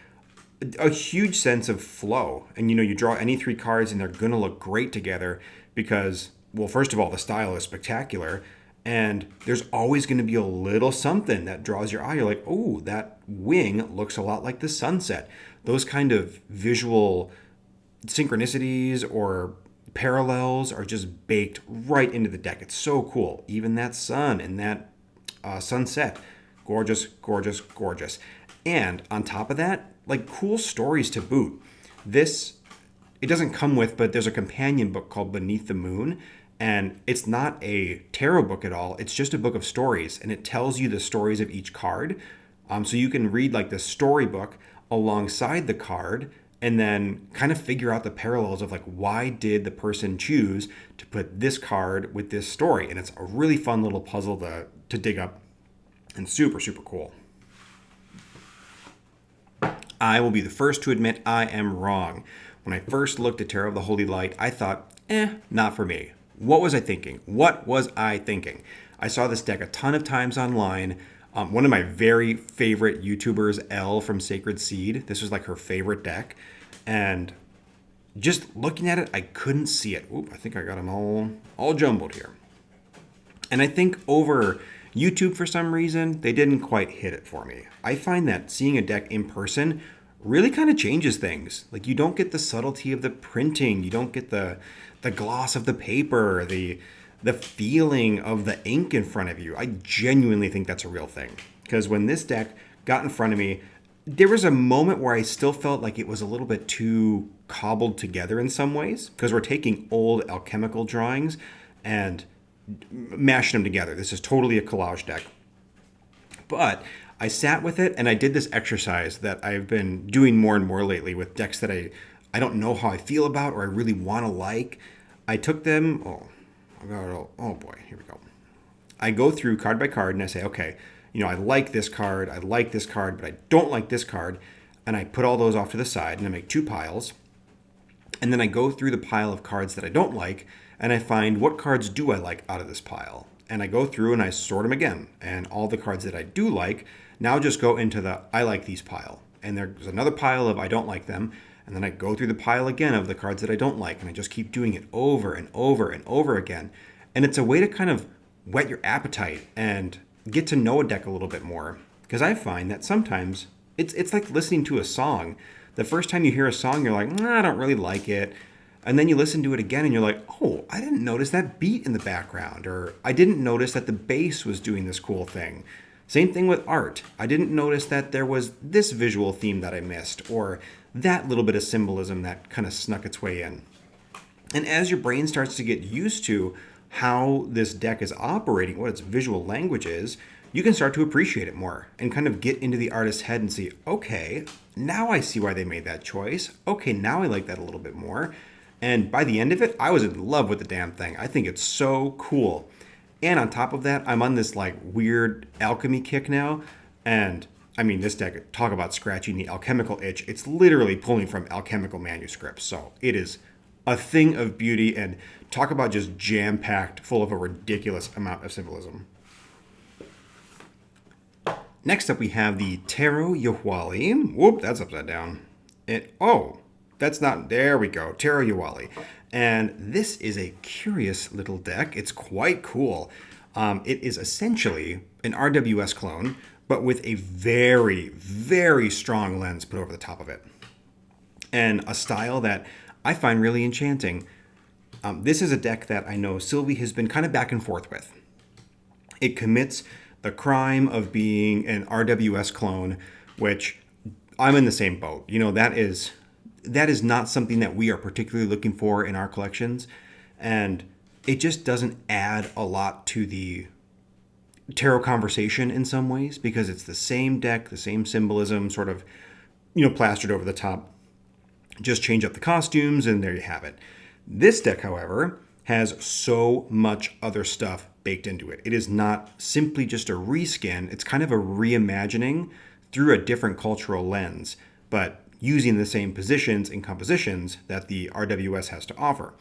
a huge sense of flow. And you draw any 3 cards and they're going to look great together because, well, first of all, the style is spectacular. And there's always going to be a little something that draws your eye. You're like, oh, that wing looks a lot like the sunset. Those kind of visual synchronicities or parallels are just baked right into the deck. It's so cool. Even that sun and that sunset. Gorgeous, gorgeous, gorgeous. And on top of that, like cool stories to boot. It doesn't come with, but there's a companion book called Beneath the Moon. And it's not a tarot book at all. It's just a book of stories. And it tells you the stories of each card. So you can read like the storybook alongside the card and then kind of figure out the parallels of like, why did the person choose to put this card with this story? And it's a really fun little puzzle to dig up and super, super cool. I will be the first to admit I am wrong. When I first looked at Tarot of the Holy Light, I thought, not for me. What was I thinking? I saw this deck a ton of times online. One of my very favorite YouTubers, Elle from Sacred Seed, this was like her favorite deck. And just looking at it, I couldn't see it. Oop, I think I got them all jumbled here. And I think over YouTube, for some reason, they didn't quite hit it for me. I find that seeing a deck in person really kind of changes things. Like you don't get the subtlety of the printing. You don't get the gloss of the paper, the feeling of the ink in front of you. I genuinely think that's a real thing. Because when this deck got in front of me, there was a moment where I still felt like it was a little bit too cobbled together in some ways. Because we're taking old alchemical drawings and mashing them together. This is totally a collage deck. But I sat with it and I did this exercise that I've been doing more and more lately with decks that I don't know how I feel about or I really want to like. I took them, oh boy, here we go. I go through card by card and I say, okay, I like this card, I like this card, but I don't like this card. And I put all those off to the side and I make 2 piles. And then I go through the pile of cards that I don't like and I find what cards do I like out of this pile. And I go through and I sort them again. And all the cards that I do like now just go into the I like these pile. And there's another pile of I don't like them. And then I go through the pile again of the cards that I don't like. And I just keep doing it over and over and over again. And it's a way to kind of whet your appetite and get to know a deck a little bit more. Because I find that sometimes it's like listening to a song. The first time you hear a song, you're like, I don't really like it. And then you listen to it again and you're like, oh, I didn't notice that beat in the background. Or I didn't notice that the bass was doing this cool thing. Same thing with art. I didn't notice that there was this visual theme that I missed. Or that little bit of symbolism that kind of snuck its way in. And as your brain starts to get used to how this deck is operating, what its visual language is, you can start to appreciate it more and kind of get into the artist's head and see, okay, now I see why they made that choice. Okay, now I like that a little bit more. And by the end of it, I was in love with the damn thing. I think it's so cool. And on top of that, I'm on this like weird alchemy kick now. And I mean, this deck, talk about scratching the alchemical itch. It's literally pulling from alchemical manuscripts. So it is a thing of beauty, and talk about just jam-packed full of a ridiculous amount of symbolism. Next up, we have the Taro Yoali. Whoop, that's upside down. That's not, there we go, Taro Yoali. And this is a curious little deck. It's quite cool. It is essentially an RWS clone, but with a very, very strong lens put over the top of it. And a style that I find really enchanting. This is a deck that I know Silve has been kind of back and forth with. It commits the crime of being an RWS clone, which I'm in the same boat. That is not something that we are particularly looking for in our collections. And it just doesn't add a lot to the tarot conversation in some ways, because it's the same deck, the same symbolism, sort of, plastered over the top. Just change up the costumes and there you have it. This deck, however, has so much other stuff baked into it. It is not simply just a reskin. It's kind of a reimagining through a different cultural lens, but using the same positions and compositions that the RWS has to offer.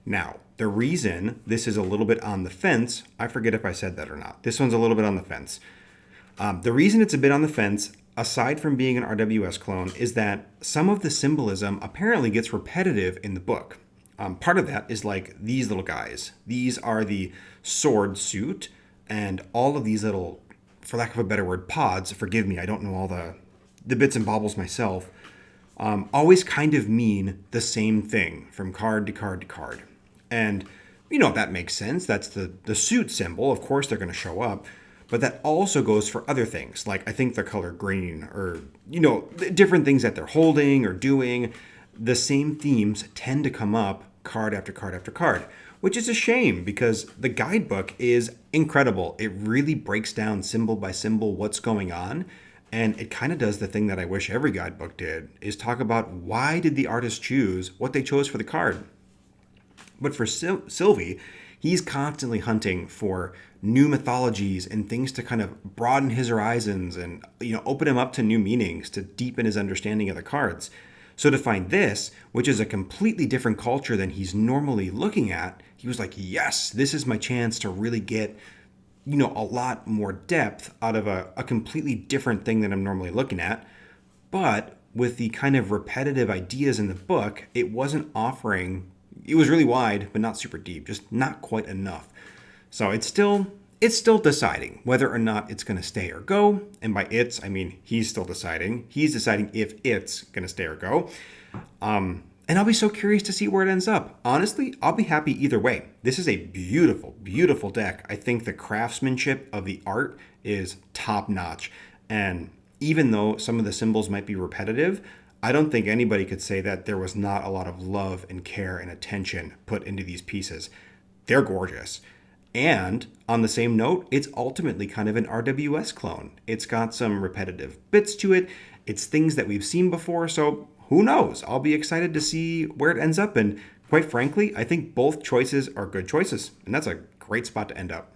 Now, the reason this is a little bit on the fence, I forget if I said that or not. This one's a little bit on the fence. The reason it's a bit on the fence, aside from being an RWS clone, is that some of the symbolism apparently gets repetitive in the book. Part of that is like these little guys. These are the sword suit, and all of these little, for lack of a better word, pods, forgive me, I don't know all the bits and baubles myself, always kind of mean the same thing from card to card to card. And, that makes sense. That's the suit symbol. Of course they're going to show up. But that also goes for other things, like I think the color green, or, different things that they're holding or doing. The same themes tend to come up card after card after card, which is a shame because the guidebook is incredible. It really breaks down symbol by symbol what's going on. And it kind of does the thing that I wish every guidebook did, is talk about why did the artist choose what they chose for the card. But for Silve, he's constantly hunting for new mythologies and things to kind of broaden his horizons and, open him up to new meanings, to deepen his understanding of the cards. So to find this, which is a completely different culture than he's normally looking at, he was like, yes, this is my chance to really get, a lot more depth out of a completely different thing than I'm normally looking at. But with the kind of repetitive ideas in the book, it wasn't offering, it was really wide, but not super deep, just not quite enough. So it's still deciding whether or not it's going to stay or go. And by it's, I mean, he's still deciding. He's deciding if it's going to stay or go. And I'll be so curious to see where it ends up. Honestly, I'll be happy either way. This is a beautiful, beautiful deck. I think the craftsmanship of the art is top notch. And even though some of the symbols might be repetitive, I don't think anybody could say that there was not a lot of love and care and attention put into these pieces. They're gorgeous. And on the same note, it's ultimately kind of an RWS clone. It's got some repetitive bits to it. It's things that we've seen before, so who knows? I'll be excited to see where it ends up. And quite frankly, I think both choices are good choices. And that's a great spot to end up.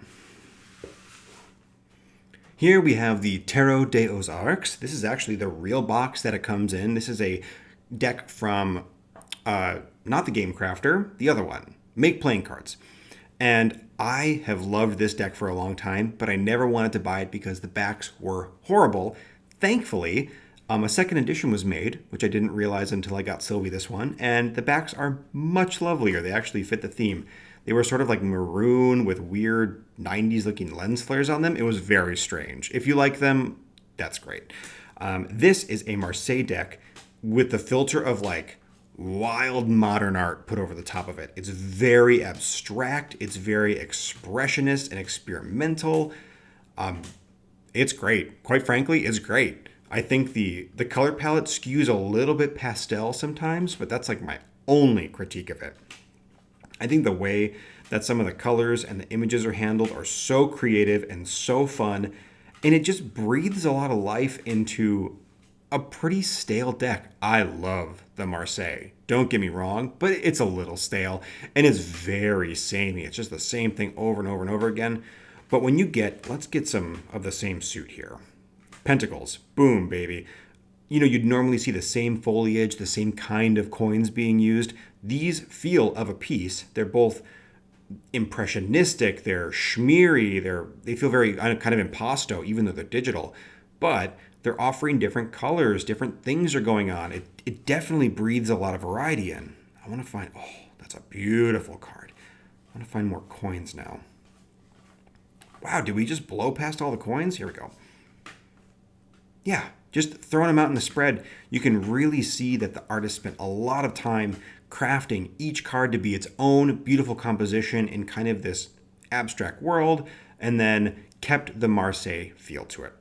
Here we have the Tarot de Ozarks. This is actually the real box that it comes in. This is a deck from, not the Game Crafter, the other one, Make Playing Cards. And I have loved this deck for a long time, but I never wanted to buy it because the backs were horrible. Thankfully, a second edition was made, which I didn't realize until I got Silve this one, and the backs are much lovelier. They actually fit the theme. They were sort of like maroon with weird 90s looking lens flares on them. It was very strange. If you like them, that's great. This is a Marseille deck with the filter of like wild modern art put over the top of it. It's very abstract. It's very expressionist and experimental. It's great. Quite frankly, it's great. I think the color palette skews a little bit pastel sometimes, but that's like my only critique of it. I think the way that some of the colors and the images are handled are so creative and so fun, and it just breathes a lot of life into a pretty stale deck. I love the Marseille. Don't get me wrong, but it's a little stale, and it's very samey. It's just the same thing over and over and over again. But when you get, let's get some of the same suit here. Pentacles, boom, baby. You know, you'd normally see the same foliage, the same kind of coins being used. These feel of a piece. They're both impressionistic, they're schmeary, they feel very kind of impasto, even though they're digital. But they're offering different colors, different things are going on. It definitely breathes a lot of variety in. I want to find, oh, that's a beautiful card. I want to find more coins now. Wow, did we just blow past all the coins? Here we go. Yeah, just throwing them out in the spread, you can really see that the artist spent a lot of time crafting each card to be its own beautiful composition in kind of this abstract world, and then kept the Marseille feel to it.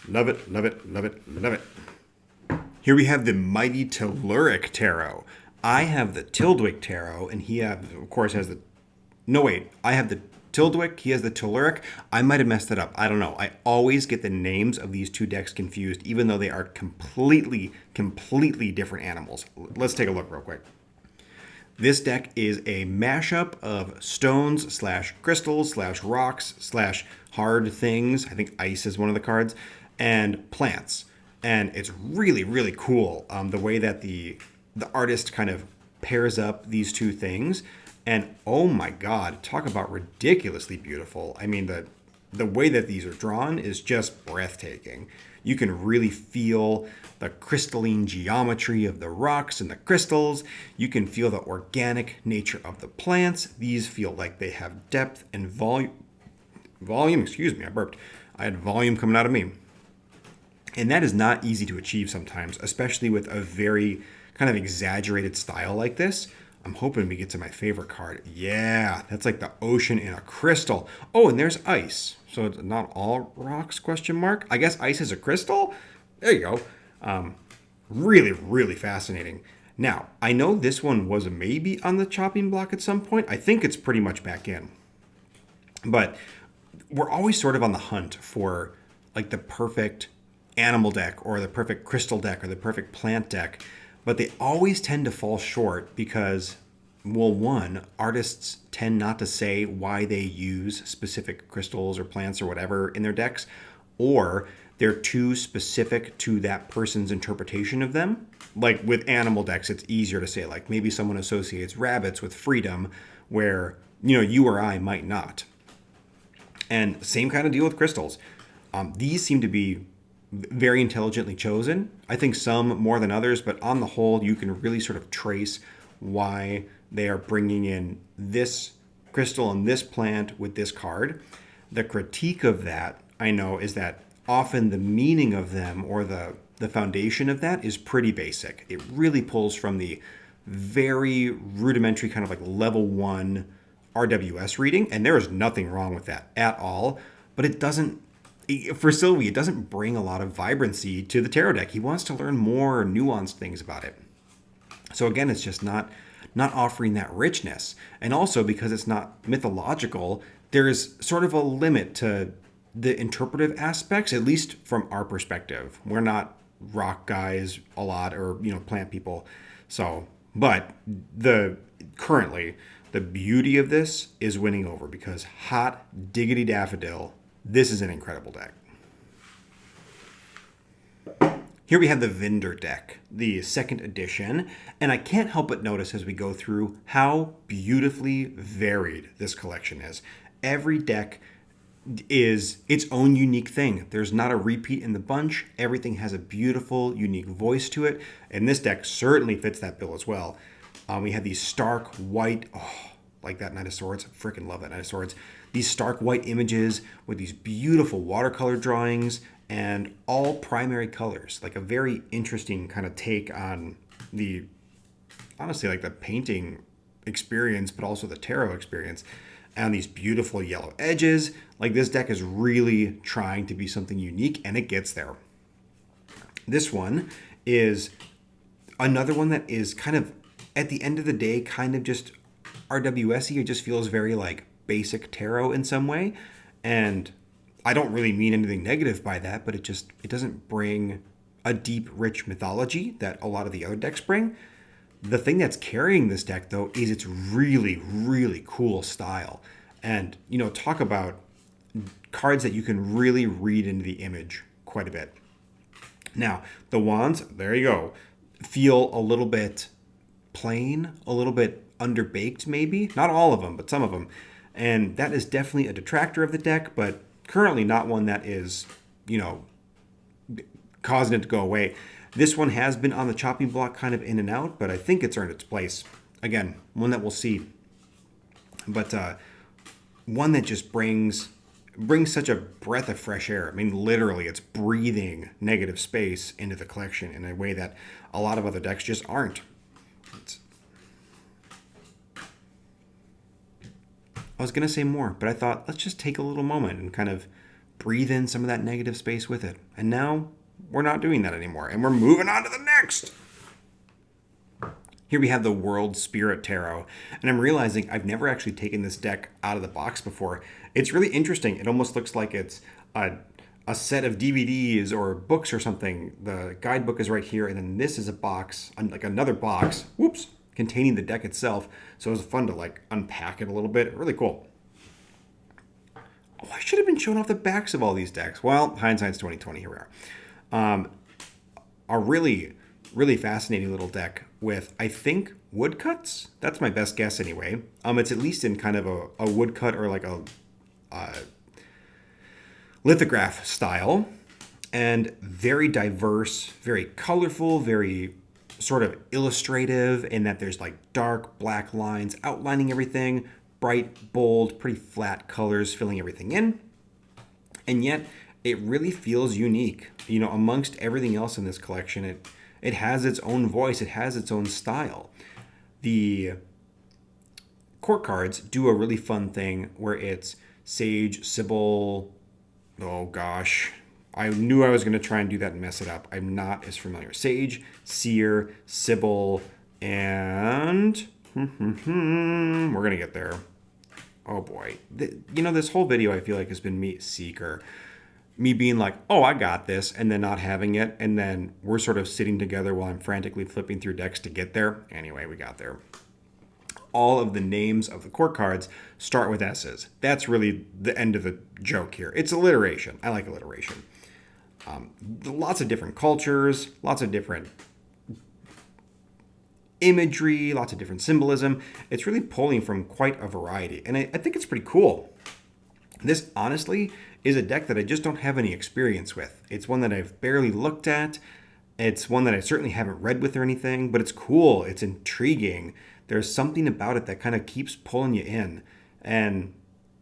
Love it, love it, love it, love it. Here we have the mighty Telluric Tarot. I have the Tildwick Tarot, and he, of course, has the... No, wait. I have the Tildwick. He has the Telluric. I might have messed that up. I don't know. I always get the names of these two decks confused, even though they are completely different animals. Let's take a look real quick. This deck is a mashup of stones slash crystals slash rocks slash hard things. I think ice is one of the cards. And plants. And it's really, really cool the way that the artist kind of pairs up these two things. And oh my God, talk about ridiculously beautiful. I mean, the way that these are drawn is just breathtaking. You can really feel the crystalline geometry of the rocks and the crystals. You can feel the organic nature of the plants. These feel like they have depth and volume. Excuse me, I burped. I had volume coming out of me. And that is not easy to achieve sometimes, especially with a very kind of exaggerated style like this. I'm hoping we get to my favorite card. Yeah, that's like the ocean in a crystal. Oh, and there's ice. So it's not all rocks, question mark. I guess ice is a crystal? There you go. Really, really fascinating. Now, I know this one was maybe on the chopping block at some point. I think it's pretty much back in. But we're always sort of on the hunt for like the perfect animal deck or the perfect crystal deck or the perfect plant deck. But they always tend to fall short because, well, one, artists tend not to say why they use specific crystals or plants or whatever in their decks, or they're too specific to that person's interpretation of them. Like with animal decks, it's easier to say, like maybe someone associates rabbits with freedom where, you know, you or I might not. And same kind of deal with crystals. These seem to be very intelligently chosen. I think some more than others, but on the whole, you can really sort of trace why they are bringing in this crystal and this plant with this card. The critique of that, I know, is that often the meaning of them or the foundation of that is pretty basic. It really pulls from the very rudimentary kind of like level 1 RWS reading, and there is nothing wrong with that at all, but it doesn't, for Silve, it doesn't bring a lot of vibrancy to the tarot deck. He wants to learn more nuanced things about it. So again, it's just not offering that richness. And also because it's not mythological, there is sort of a limit to the interpretive aspects, at least from our perspective. We're not rock guys a lot, or, you know, plant people. So, but currently the beauty of this is winning over because hot diggity daffodil, this is an incredible deck. Here we have the Vendor deck, the second edition, and I can't help but notice as we go through how beautifully varied this collection is. Every deck is its own unique thing. There's not a repeat in the bunch. Everything has a beautiful, unique voice to it, and this deck certainly fits that bill as well. We have these stark white, like that Knight of Swords. I freaking love that Knight of Swords. These stark white images with these beautiful watercolor drawings and all primary colors, like a very interesting kind of take on the, honestly, like the painting experience, but also the tarot experience. And these beautiful yellow edges. Like, this deck is really trying to be something unique, and it gets there. This one is another one that is kind of, at the end of the day, kind of just RWS-y. It just feels very like basic tarot in some way. And I don't really mean anything negative by that, but it doesn't bring a deep, rich mythology that a lot of the other decks bring. The thing that's carrying this deck, though, is its really, really cool style. And, talk about cards that you can really read into the image quite a bit. Now, the wands, there you go, feel a little bit plain, a little bit underbaked maybe. Not all of them, but some of them. And that is definitely a detractor of the deck, but currently not one that is, causing it to go away. This one has been on the chopping block kind of in and out, but I think it's earned its place. Again, one that we'll see. But one that just brings such a breath of fresh air. I mean, literally, it's breathing negative space into the collection in a way that a lot of other decks just aren't. I was going to say more, but I thought, let's just take a little moment and kind of breathe in some of that negative space with it. And now we're not doing that anymore, and we're moving on to the next. Here we have the World Spirit Tarot, and I'm realizing I've never actually taken this deck out of the box before. It's really interesting. It almost looks like it's a set of DVDs or books or something. The guidebook is right here, and then this is a box, like another box, containing the deck itself. So it was fun to like unpack it a little bit. Really cool. Oh, I should have been showing off the backs of all these decks. Well, hindsight's 2020. Here we are. A really, really fascinating little deck with, I think, woodcuts. That's my best guess anyway. It's at least in kind of a woodcut or like a lithograph style, and very diverse, very colorful, very sort of illustrative in that there's like dark black lines outlining everything, bright, bold, pretty flat colors filling everything in. And yet it really feels unique. Amongst everything else in this collection, it has its own voice, it has its own style. The court cards do a really fun thing where it's Sage, Sybil, oh gosh, I knew I was going to try and do that and mess it up. I'm not as familiar. Sage, Seer, Sybil, and we're going to get there. Oh boy. This whole video I feel like has been me, Seeker. Me being like, oh, I got this, and then not having it, and then we're sort of sitting together while I'm frantically flipping through decks to get there. Anyway, we got there. All of the names of the court cards start with S's. That's really the end of the joke here. It's alliteration. I like alliteration. Lots of different cultures, lots of different imagery, lots of different symbolism. It's really pulling from quite a variety, and I think it's pretty cool. This, honestly, is a deck that I just don't have any experience with. It's one that I've barely looked at. It's one that I certainly haven't read with or anything, but it's cool. It's intriguing. There's something about it that kind of keeps pulling you in. And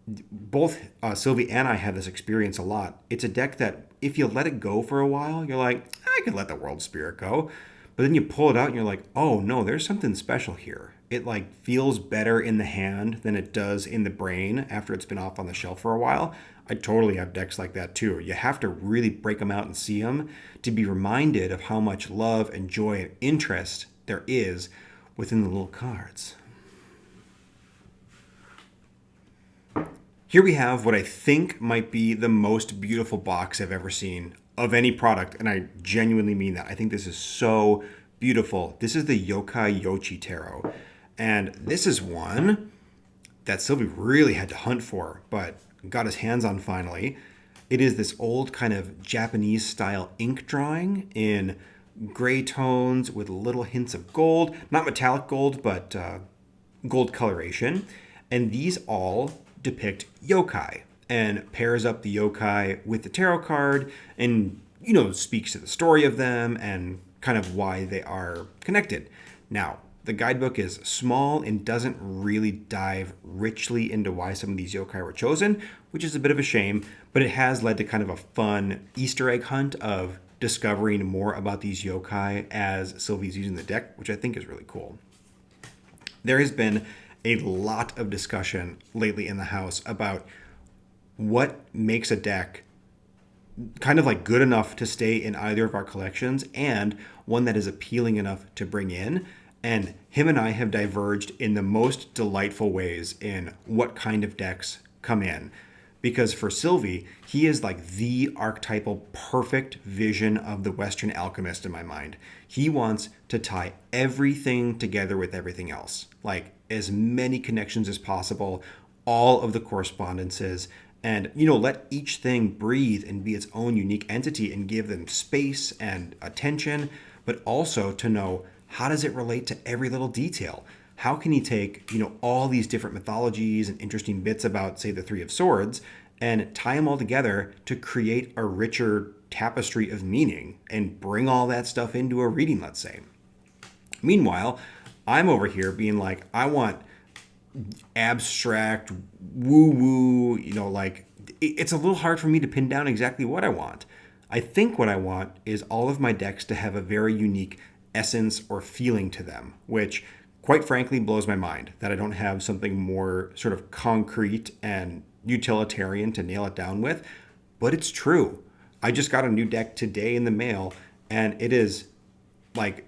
both Sylvie and I have this experience a lot. It's a deck that if you let it go for a while, you're like, I could let the World Spirit go. But then you pull it out and you're like, oh no, there's something special here. It like feels better in the hand than it does in the brain after it's been off on the shelf for a while. I totally have decks like that too. You have to really break them out and see them to be reminded of how much love and joy and interest there is within the little cards. Here we have what I think might be the most beautiful box I've ever seen of any product, and I genuinely mean that. I think this is so beautiful. This is the Yokai Tarot, and this is one that Sylvie really had to hunt for, but got his hands on finally. It is this old kind of Japanese style ink drawing in gray tones with little hints of gold, not metallic gold, but gold coloration. And these all depict yokai and pairs up the yokai with the tarot card and, speaks to the story of them and kind of why they are connected. Now, the guidebook is small and doesn't really dive richly into why some of these yokai were chosen, which is a bit of a shame, but it has led to kind of a fun Easter egg hunt of discovering more about these yokai as Silve's using the deck, which I think is really cool. There has been a lot of discussion lately in the house about what makes a deck kind of like good enough to stay in either of our collections and one that is appealing enough to bring in. And him and I have diverged in the most delightful ways in what kind of decks come in. Because for Silve, he is like the archetypal perfect vision of the Western alchemist in my mind. He wants to tie everything together with everything else. Like as many connections as possible, all of the correspondences, and let each thing breathe and be its own unique entity and give them space and attention, but also to know how does it relate to every little detail. How can he take all these different mythologies and interesting bits about, say, the Three of Swords and tie them all together to create a richer tapestry of meaning and bring all that stuff into a reading, let's say. Meanwhile, I'm over here being like, I want abstract, woo-woo, it's a little hard for me to pin down exactly what I want. I think what I want is all of my decks to have a very unique essence or feeling to them, which quite frankly blows my mind that I don't have something more sort of concrete and utilitarian to nail it down with, but it's true. I just got a new deck today in the mail and it is like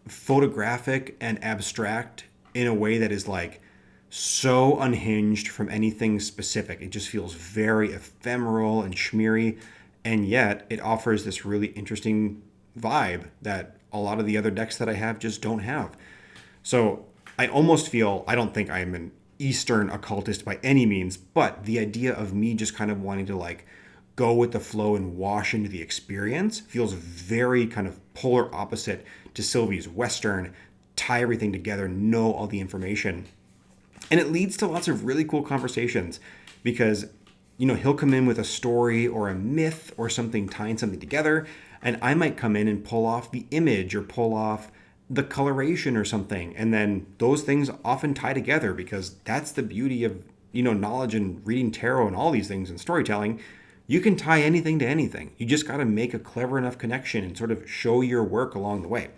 photographic and abstract in a way that is like so unhinged from anything specific. It just feels very ephemeral and schmeary, and yet it offers this really interesting vibe that a lot of the other decks that I have just don't have. So I almost feel, I don't think I'm an Eastern occultist by any means, but the idea of me just kind of wanting to like go with the flow and wash into the experience feels very kind of polar opposite to Silve's Western, tie everything together, know all the information. And it leads to lots of really cool conversations because, he'll come in with a story or a myth or something tying something together. And I might come in and pull off the image or pull off the coloration or something. And then those things often tie together because that's the beauty of, knowledge and reading tarot and all these things and storytelling. You can tie anything to anything. You just got to make a clever enough connection and sort of show your work along the way.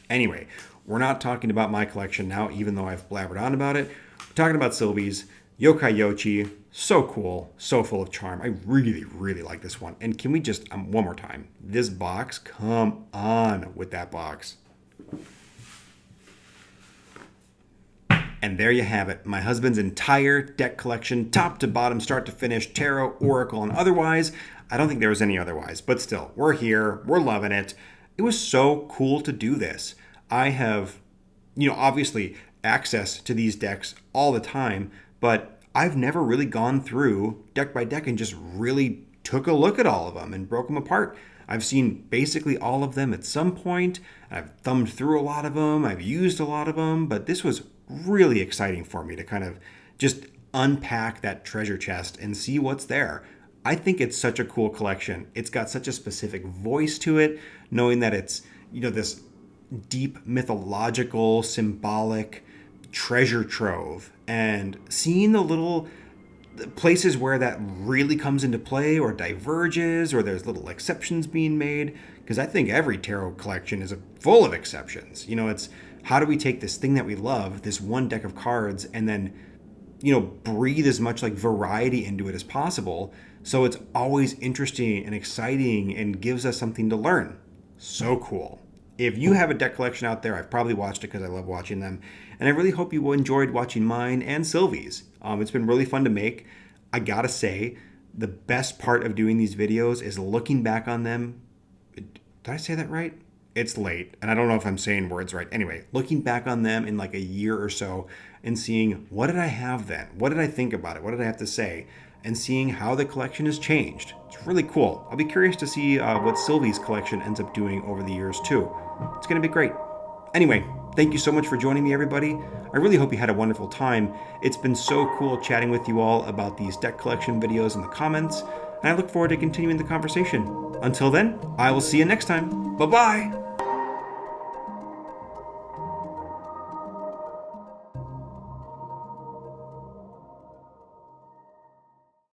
Anyway, we're not talking about my collection now, even though I've blabbered on about it. We're talking about Silve's Yokai Yochi. So cool, so full of charm. I really, really like this one. And can we just, one more time, this box, come on with that box. And there you have it. My husband's entire deck collection, top to bottom, start to finish, tarot, oracle, and otherwise. I don't think there was any otherwise, but still, we're here. We're loving it. It was so cool to do this. I have, obviously access to these decks all the time, but I've never really gone through deck by deck and just really took a look at all of them and broke them apart. I've seen basically all of them at some point. I've thumbed through a lot of them. I've used a lot of them, but this was really exciting for me to kind of just unpack that treasure chest and see what's there. I think it's such a cool collection. It's got such a specific voice to it, knowing that it's, this deep mythological, symbolic treasure trove, and seeing the little places where that really comes into play or diverges or there's little exceptions being made, because I think every tarot collection is full of exceptions. It's how do we take this thing that we love, this one deck of cards, and then breathe as much like variety into it as possible so it's always interesting and exciting and gives us something to learn. So cool. If you have a deck collection out there, I've probably watched it because I love watching them, and I really hope you enjoyed watching mine and Silve's. It's been really fun to make. I gotta say, the best part of doing these videos is looking back on them. Did I say that right? It's late, and I don't know if I'm saying words right. Anyway, looking back on them in like a year or so and seeing what did I have then? What did I think about it? What did I have to say? and seeing how the collection has changed. It's really cool. I'll be curious to see what Silve's collection ends up doing over the years too. It's going to be great. Anyway, thank you so much for joining me, everybody. I really hope you had a wonderful time. It's been so cool chatting with you all about these deck collection videos in the comments, and I look forward to continuing the conversation. Until then, I will see you next time. Bye-bye!